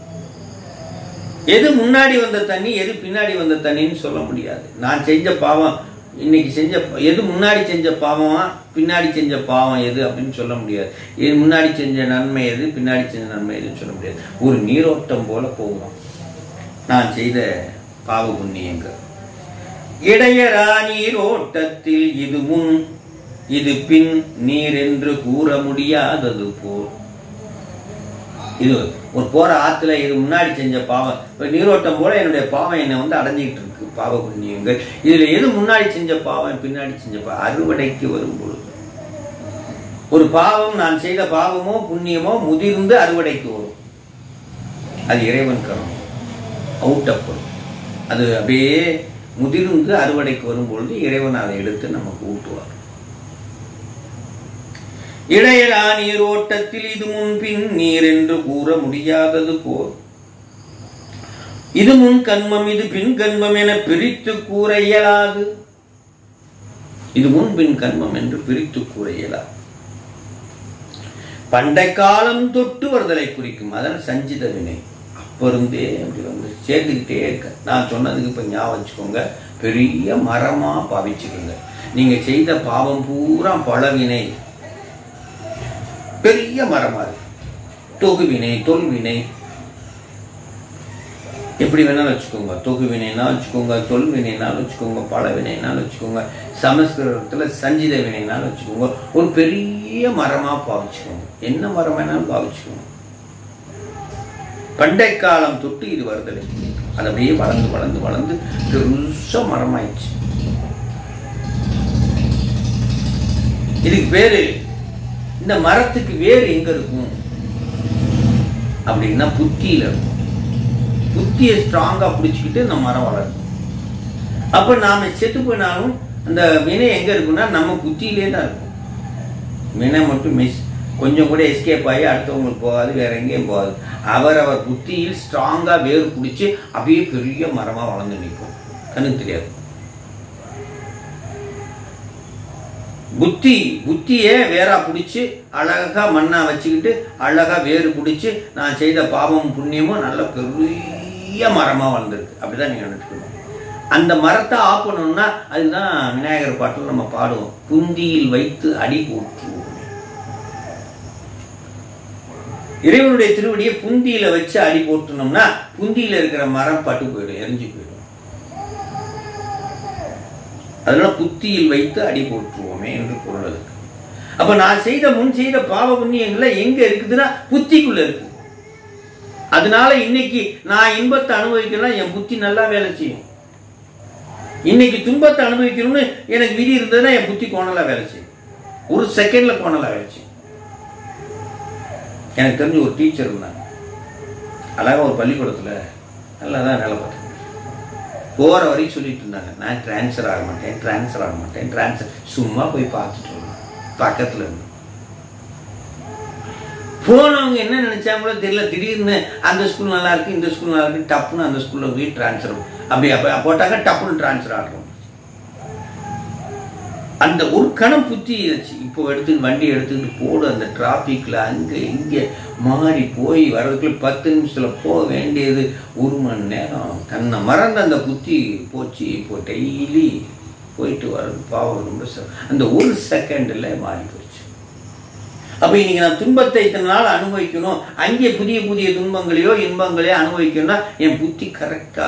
எது முன்னாடி வந்த தண்ணி எது பின்னாடி வந்த தண்ணின்னு சொல்ல முடியாது. நான் செஞ்ச பாவம் இன்னைக்கு செஞ்ச எது முன்னாடி செஞ்ச பாவமா பின்னாடி செஞ்ச பாவம் எது அப்படின்னு சொல்ல முடியாது. இது முன்னாடி செஞ்ச நன்மை எது பின்னாடி செஞ்ச நன்மை எதுன்னு சொல்ல முடியாது. ஒரு நீரோட்டம் போல போகும் நான் செய்த பாவ புண்ணியங்கள். இடையரா நீரோட்டத்தில் இது முன் இது பின் நீர் என்று கூற முடியாதது போல். இது ஒரு போற ஆத்துல இது முன்னாடி செஞ்ச பாவம் நீரோட்டம் போல என்னுடைய பாவம் என்னை அடைஞ்சிக்கிட்டு இருக்கு. பாவ புண்ணியங்கள் இதுல எது முன்னாடி செஞ்ச பாவம் பின்னாடி செஞ்ச பாவம் அறுவடைக்கு வரும்பொழுது ஒரு பாவம் நான் செய்த பாவமோ புண்ணியமோ முதிர்ந்து அறுவடைக்கு வரும். அது இறைவன் கர்மம் ஊட்டப்படும். அது அப்படியே முதிர்ந்து அறுவடைக்கு வரும்பொழுது இறைவன் அதை எடுத்து நமக்கு ஊட்டுவார். இடையரா நீரோட்டத்தில் இது முன்பின் நீர் என்று கூற முடியாதது போல் இது முன் கண்மம் இது பின் கண்மம் என பிரித்து கூற இயலாது. இது முன் பின் கண்மம் என்று பிரித்து கூற இயலாது. பண்டை காலம் தொட்டு வருதலை குறிக்கும். அதனால் சஞ்சித வினை அப்ப இருந்தே அப்படி சேர்த்துக்கிட்டே இருக்க. நான் சொன்னதுக்கு இப்ப ஞாபகம் வச்சுக்கோங்க. பெரிய மரமா பாவிச்சுக்கோங்க. நீங்க செய்த பாவம் பூரா பழவினை பெரிய மரமா இருக்கு. தொகுவினை தொல்வினை எப்படி வேணாலும் வச்சுக்கோங்க. தொகுவினைனா வச்சுக்கோங்க, தொல்வினைனாலும் வச்சுக்கோங்க, பழவினைனாலும் வச்சுக்கோங்க, சமஸ்கிருதத்துல சஞ்சித வினைனாலும் வச்சுக்கோங்க. ஒரு பெரிய மரமா பாவிச்சுக்கோங்க. என்ன மரம் வேணாலும் பாவிச்சுக்கோங்க. பண்டை காலம் தொட்டு இது வருதலை அது அப்படியே வளர்ந்து வளர்ந்து வளர்ந்து பெருச மரமாயிடுச்சு. இதுக்கு பேரு இந்த மரத்துக்கு வேறு எங்க இருக்கும் அப்படின்னா புத்தியில இருக்கும். புத்தியை ஸ்ட்ராங்கா பிடிச்சிக்கிட்டு இந்த மரம் வளரும். அப்ப நாம செத்து போனாலும் அந்த வினை எங்க இருக்குன்னா நம்ம புத்தியிலே தான் இருக்கும். வினை மட்டும் கொஞ்சம் கூட எஸ்கேப் ஆகி அடுத்தவங்களுக்கு போகாது, வேற எங்கேயும் போகாது. அவர் புத்தியில் ஸ்ட்ராங்கா வேறு பிடிச்சி அப்படியே பெரிய மரமா வளர்ந்து நிற்கும். கண்ணுக்கு தெரியாது. புத்தியே வேறா பிடிச்சி அழகா மண்ணா வச்சுக்கிட்டு அழகா வேறு பிடிச்சி நான் செய்த பாவமும் புண்ணியமும் நல்ல பெரிய மரமா வளர்ந்துருக்கு. அப்படிதான் நீங்க நினைச்சுக்கணும். அந்த மரத்தை ஆஃப் பண்ணணும்னா அதுதான் விநாயகர் பாட்டில் நம்ம பாடுவோம். புந்தியில் வைத்து அடி போற்றுவோம். இறைவனுடைய திருவடியை புந்தியில வச்சு அடி போட்டணும்னா புந்தியில இருக்கிற மரம் பட்டு போயிடும், எரிஞ்சு போயிடும். அதனால புத்தியில் வைத்து அடி போற்றுவோமே என்று பொருள் இருக்கு. அப்ப நான் முன் செய்த பாவ புண்ணியங்கள எங்க இருக்குதுன்னா புத்திக்குள்ள இருக்கு. அதனால இன்னைக்கு நான் இன்பத்தை அனுபவிக்கலாம், என் புத்தி நல்லா வேலை செய்யும். இன்னைக்கு துன்பத்தை அனுபவிக்கணும்னு எனக்கு விதி இருந்ததுன்னா என் புத்தி கோணலா வேலை செய்யும். ஒரு செகண்ட்ல கோணலா வேலை செய்யும். எனக்கு தெரிஞ்ச ஒரு டீச்சர் இருந்தாங்க. அழகா ஒரு பள்ளிக்கூடத்துல நல்லாதான் வேலை பார்த்தேன். போற வரைக்கும் சொல்லிட்டு இருந்தாங்க, நான் டிரான்ஸ்ஃபர் ஆக மாட்டேன். சும்மா போய் பார்த்துட்டு பக்கத்துல இருந்து போனவங்க என்ன நினைச்சாங்களோ தெரியல, திடீர்னு அந்த ஸ்கூல் நல்லா இருக்கு, இந்த ஸ்கூல் நல்லா இருக்கு, டப்புன்னு அந்த ஸ்கூல்ல போய் டிரான்ஸ்ஃபர் அப்படி போட்டாங்க, டப்புன்னு டிரான்ஸ்ஃபர் ஆடுறோம். அந்த ஒரு கணம் புத்தி ஆச்சு. இப்போ வண்டி எடுத்துக்கிட்டு போடு, அந்த டிராபிக்ல அங்க இங்க மாறி போய் வர்றதுக்குள்ள 10 நிமிஷத்துல போக வேண்டியது 1 மணி நேரம். தன்னை மறந்த அந்த புத்தி போச்சு. இப்போ டெய்லி போயிட்டு வர்றது பாவம் ரொம்ப அந்த 1 செகண்ட்ல மாறி போச்சு. அப்ப இன்னைக்கு நான் துன்பத்தை இத்தனை நாள் அனுபவிக்கணும், அங்கே புதிய புதிய துன்பங்களையோ இன்பங்களையோ அனுபவிக்கணும்னா என் புத்தி கரெக்டா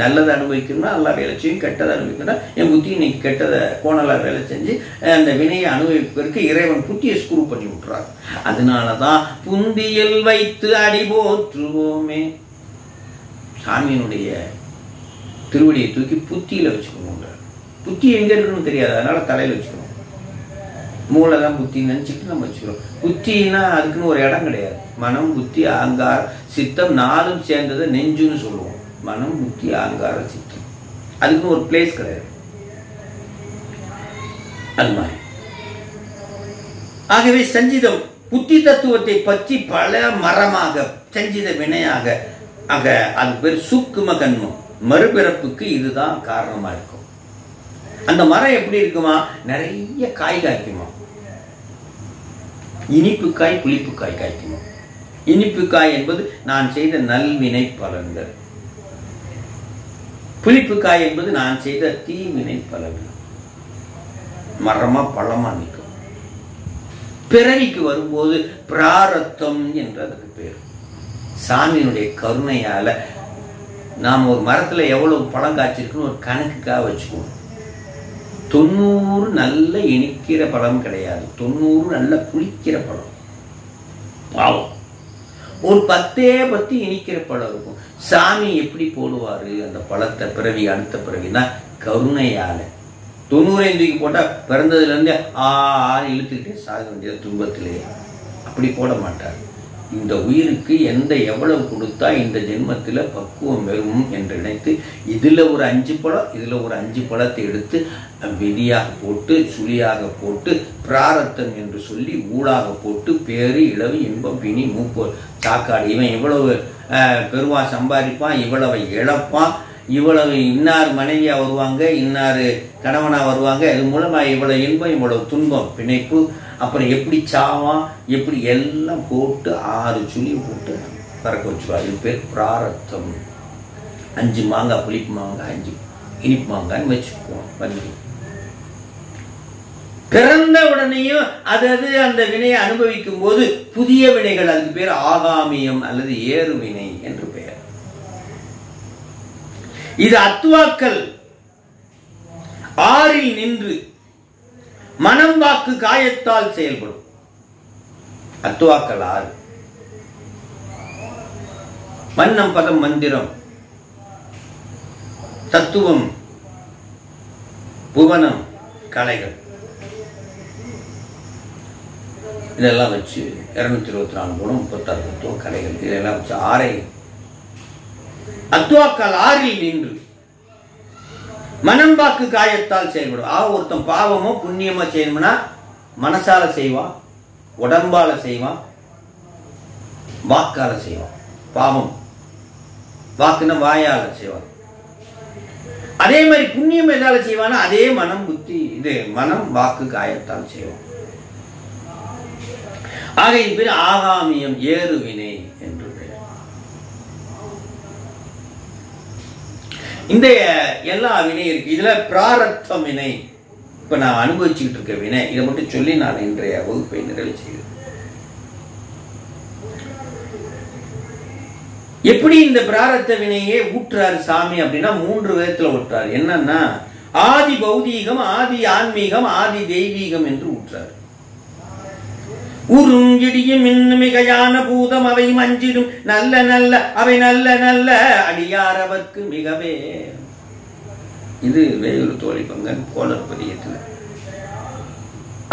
நல்லதை அனுபவிக்கணும்னா நல்லா வேலை செய்யும், கெட்டதை அனுபவிக்கணும்னா என் புத்தி இன்னைக்கு கெட்டதை கோணலா வேலை செஞ்சு அந்த வினையை அனுபவிப்பதற்கு இறைவன் புத்தியை ஸ்க்ரூ பண்ணி விட்டுறார். அதனாலதான் புந்தியில் வைத்து அடி போற்றுவோமே. சாமியினுடைய திருவடியை தூக்கி புத்தியில வச்சுக்கணும். புத்தி எங்க இருக்குன்னு தெரியாது, அதனால தலையில வச்சுக்கணும். மூளை தான் புத்தி நினைச்சுட்டு நம்ம வச்சுக்கிறோம். புத்தின்னா அதுக்குன்னு ஒரு இடம் கிடையாது. மனம், புத்தி, அகங்கார, சித்தம் 4ம் சேர்ந்ததை நெஞ்சுன்னு சொல்லுவோம். மனம், புத்தி, அகங்கார, சித்தம், அதுக்குன்னு ஒரு பிளேஸ் கிடையாது. அது மாதிரி ஆகவே சஞ்சிதம் புத்தி தத்துவத்தை பற்றி பல மரமாக சஞ்சித வினையாக ஆக அது பேர் சூக்கும கண்மம். மறுபிறப்புக்கு இதுதான் காரணமா இருக்கும். அந்த மரம் எப்படி இருக்குமா? நிறைய காய் காய்க்குமா. இனிப்பு காய், புளிப்பு காய் காய்க்குமா. இனிப்பு காய் என்பது நான் செய்த நல்வினை பலன்கள், புளிப்பு காய் என்பது நான் செய்த தீவினை பலன்கள். மரமா பழமா நிற்கும். பிறவிக்கு வரும்போது பிராரத்தம் என்றதுக்கு பேர். சாமியினுடைய கருணையால நாம் ஒரு மரத்துல எவ்வளவு பழம் காய்ச்சிருக்குன்னு ஒரு கணக்குக்காக வச்சுக்குவோம். 90 நல்ல இனிக்கிற பழம் கிடையாது, 90 நல்ல புளிக்கிற பழம். பாவம், ஒரு 10 இனிக்கிற பழம் இருக்கும். சாமி எப்படி போடுவாரு அந்த பழத்தை? பிறவி அடுத்த பிறவினா கருணையால. 90 தூக்கி போட்டா பிறந்ததுல இருந்து இழுத்துக்கிட்டே சாக வேண்டியது துன்பத்திலேயே. அப்படி போட மாட்டார். இந்த உயிருக்கு எவ்வளவு கொடுத்தா இந்த ஜென்மத்தில் பக்குவம் வரும் என்று நினைத்து இதுல ஒரு 5 பழம், இதுல ஒரு 5 பழத்தை எடுத்து விதியாக போட்டு சுழியாக போட்டு பிராரத்தம் என்று சொல்லி ஊடாக போட்டு பேரு இளவு இன்பம் பிணி மூப்பு சாக்காடு. இவன் இவ்வளவு பெருவா சம்பாதிப்பான், இவ்வளவை இழப்பான், இவ்வளவு இன்னார் மனைவியா வருவாங்க, இன்னார் கணவனா வருவாங்க, இது மூலமா இவ்வளவு இன்பம் இவ்வளவு துன்பம் பிணைப்பு, அப்புறம் எப்படி சாவான், எப்படி எல்லாம் போட்டு 6 சுழி போட்டு பறக்க வச்சுருவார். இது பேர் பிராரத்தம். 5 மாங்காய் புளிப்பு மாங்காய், 5 இனிப்பு மாங்காய்ன்னு வச்சுக்குவோம். வந்து பிறந்த உடனேயும் அது அந்த வினையை அனுபவிக்கும் போது புதிய வினைகள், அதுக்கு பேர் ஆகாமியம் அல்லது ஏறு வினை என்று பெயர். இது அத்துவாக்கள் 6ல் நின்று மனம் வாக்கு காயத்தால் செயல்படும். அத்துவாக்கள் 6. மன்னம் பதம் மந்திரம் தத்துவம் புவனம் கலைகள் இதெல்லாம் வச்சு 224 குணம் 36 தத்துவம் கலைகள் இதெல்லாம் வச்சு 6 அத்துவாக்கள் 6ல் நின்று மனம் வாக்கு காயத்தால் செயல்படும். ஒருத்தன் பாவமோ புண்ணியமோ செய்யணும்னா மனசால செய்வான், உடம்பால செய்வான், வாக்கால செய்வான். பாவம் வாக்குன்னா வாயால செய்வான். அதே மாதிரி புண்ணியம் எதால செய்வானா அதே மனம் புத்தி இது மனம் வாக்கு காயத்தால் செய்வான். ஆக இது பேர் ஆகாமியம் ஏறு வினை என்று பெயர். இந்த எல்லா வினை இருக்கு. இதுல பிராரத்தம் வினை, இப்ப நான் அனுபவிச்சுக்கிட்டு இருக்க வினை, இதை மட்டும் சொல்லி நான் இன்றைய வகுப்பை நிறைவு செய்கிறேன். எப்படி இந்த பிராரத்த வினையே ஊற்றாரு சாமி அப்படின்னா 3 விதத்துல ஊற்றாரு. என்னன்னா ஆதி பௌதீகம், ஆதி ஆன்மீகம், ஆதி தெய்வீகம் என்று ஊற்றாரு. ஊரும் இடியும் இன்னும் மிகையான பூதம் அவை மஞ்சிடும் நல்ல நல்ல அவை நல்ல நல்ல அடியாரவர்க்கு மிகவே. இது வேலூர் தோழி பங்கன் கோளர் பதியத்துல.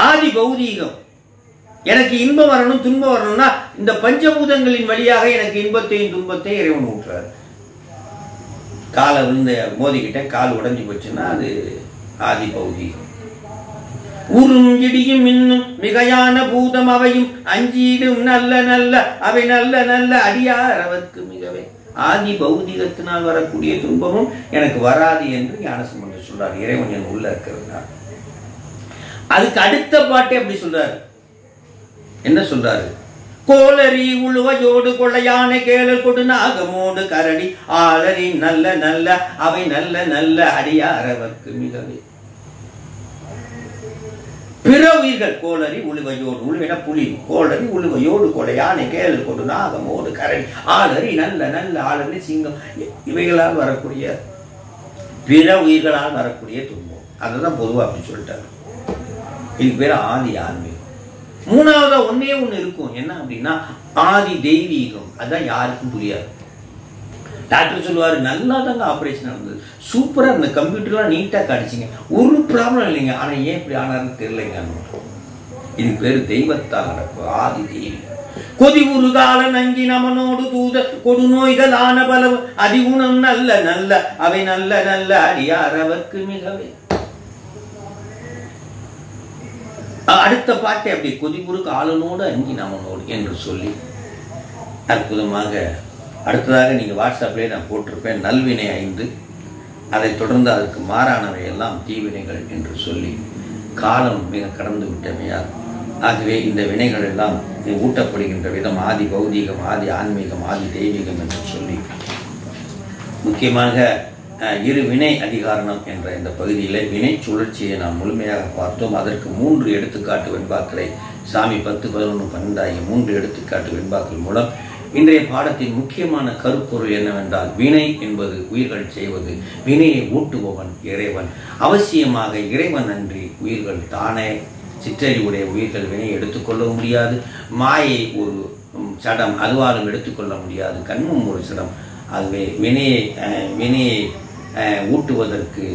ஆதி பௌதீகம், எனக்கு இன்பம் வரணும் துன்பம் வரணும்னா இந்த பஞ்சபூதங்களின் வழியாக எனக்கு இன்பத்தையும் துன்பத்தையும் இறைவன் ஊற்றாரு. காலை விழுந்த மோதிக்கிட்ட கால் உடைஞ்சு போச்சுன்னா அது ஆதி பௌதீகம். உறும் இடியும் இன்னும் மிகையான பூதம் அவையும் அஞ்சீடும் நல்ல நல்ல அவை நல்ல நல்ல அடியார் அவர்க்கு மிகவே. ஆதி பௌதிகத்தினால் வரக்கூடிய துன்பமும் எனக்கு வராது என்று ஞானசம்பந்தர் சொல்றார். இறைவன் என் உள்ள இருக்கிறதுனால. அதுக்கு அடுத்த பாட்டே அப்படி சொல்றாரு. என்ன சொல்றாரு? கோளரி உழுவையோடு கொள்ளையான கேளல் கொடு நாகமோடு கரடி ஆளரி நல்ல நல்ல அவை நல்ல நல்ல அடியார் அவர்க்கு மிகவே. பிற உயிர்கள் கோளரி உழுவையோடு, உழுவின புலி, கோளரி உழுவையோடு கொலையானை கேளல் கொடு நாகமோடு கரடி ஆளரி நல்ல நல்ல ஆளரி சிங்கம், இவைகளால் வரக்கூடிய பிற உயிர்களால் வரக்கூடிய துன்பம். அதுதான் பொதுவாக அப்படி சொல்லிட்டாரு. இதுக்கு பேர் ஆதி ஆன்மீகம். மூணாவதா ஒன்னே ஒண்ணு இருக்கும். என்ன அப்படின்னா ஆதி தெய்வீகம். அதான் யாருக்கும் புரியாது. டாக்டர் சொல்லுவாரு, நல்லா தாங்க ஆப்ரேஷன் நடந்தது, சூப்பரா இந்த கம்ப்யூட்டர்லாம் நீட்டா காடிச்சிங்க, ஒரு ப்ராப்ளம் இல்லைங்க, ஆனா ஏன் இப்படி ஆனாருன்னு தெரியலைங்க. இது பேரு தெய்வத்தால் நடக்கும் ஆதி தெய்வீகம். கொதி உருகால நங்கி நமனோடு தூத கொடுநோய்கள் ஆன பலவு அதிகுணம் நல்ல நல்ல அவை நல்ல நல்ல அடியார் அவர்க்கு மிகவே. அடுத்த பாட்டை அப்படி கொதிபுரு காலனோடு அங்கி நமனோடு என்று சொல்லி அற்புதமாக அடுத்ததாக நீங்க வாட்ஸ்அப்லேயே நான் போட்டிருப்பேன். நல்வினை 5, அதை தொடர்ந்து அதற்கு மாறானவை எல்லாம் தீவினைகள் என்று சொல்லி காலம் மிக கடந்து விட்டமையால் ஆகவே இந்த வினைகள் எல்லாம் ஊட்டப்படுகின்ற விதம் ஆதி பௌதீகம், ஆதி ஆன்மீகம், ஆதி தெய்வீகம் என்று சொல்லி முக்கியமாக இரு வினை அதிகாரணம் என்ற இந்த பகுதியில் வினை சுழற்சியை நாம் முழுமையாக பார்த்தோம். அதற்கு 3 எடுத்துக்காட்டு வெண்பாக்களை சாமி 10, 11, 12 ஆகிய 3 எடுத்துக்காட்டு வெண்பாக்கள் மூலம் இன்றைய பாடத்தின் முக்கியமான கருப்பொருள் என்னவென்றால், வினை என்பது உயிர்கள் செய்வது, வினையை ஊட்டுபவன் இறைவன். அவசியமாக இறைவன் அன்றி உயிர்கள் தானே சிற்றறிவுடைய உயிர்கள் வினையை எடுத்துக்கொள்ள முடியாது. மாயை ஒரு சடம், அதுவாலும் எடுத்துக்கொள்ள முடியாது. கண்மம் ஒரு சடம். ஆகவே வினையை ஊட்டுவதற்கு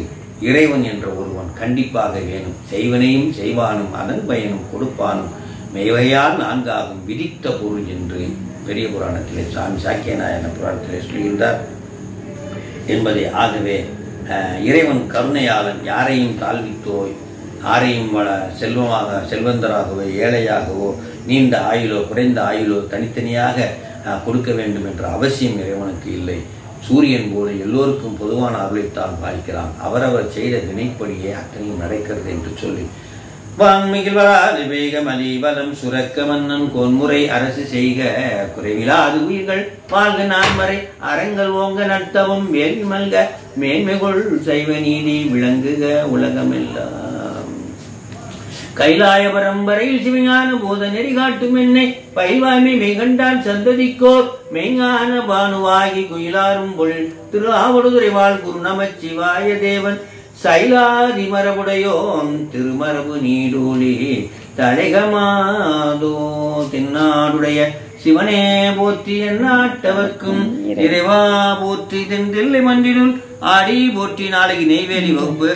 இறைவன் என்ற ஒருவன் கண்டிப்பாக வேணும். செய்வனையும் செய்வானும் அதன் பயனும் கொடுப்பானும் மெய்வையால் 4 விதித்த பொருள் என்று பெரிய புராணத்திலே சாமி சாக்கியநாயன புராணத்திலே சொல்கின்றார் என்பதை. ஆகவே இறைவன் கருணையாளன். யாரையும் தாழ்வித்தோய், யாரையும் செல்வந்தராகவோ ஏழையாகவோ நீண்ட ஆயுளோ குறைந்த ஆயுளோ தனித்தனியாக கொடுக்க வேண்டும் என்ற அவசியம் இறைவனுக்கு இல்லை. சூரியன் போல எல்லோருக்கும் பொதுவான அருளைத்தான் பாலிக்கிறான். அவரவர் செய்த வினைப்படியே அத்தனையும் நடக்கிறது என்று சொல்லி வான்மிகில் வராது வேகம் அலிவலம் சுரக்க மன்னன் கோன்முறை அரசு செய்க குறைவிலாது உயிர்கள் வாழ்க நான்மறை அறங்கள் ஓங்க நட்டவும் வேள்வி மல்க மேன்மைகொள் சைவ நீதி விளங்குக உலகமெல்லாம். கைலாய பரம்பரையில் சிவஞான போத நெறி காட்டும் என்னை பயில்வாய்மை மெய்கண்டான் சந்ததிக்கோர் மெய்ஞான பானுவாகி குயிலாரும் பொருள் திரு ஆவடுதுறை வாழ் குரு நமச்சிவாய தேவன் சைலாதி மரபுடையோம் திருமரபு நீடூலி தழைகமாதோ. தென்னாடுடைய சிவனே போற்றி எந்நாட்டவர்க்கும் இறைவா போற்றி தென்தில்லை மன்றினுள் ஆடி போற்றி. நாளைக்கு நெய்வேலி வகுப்பு.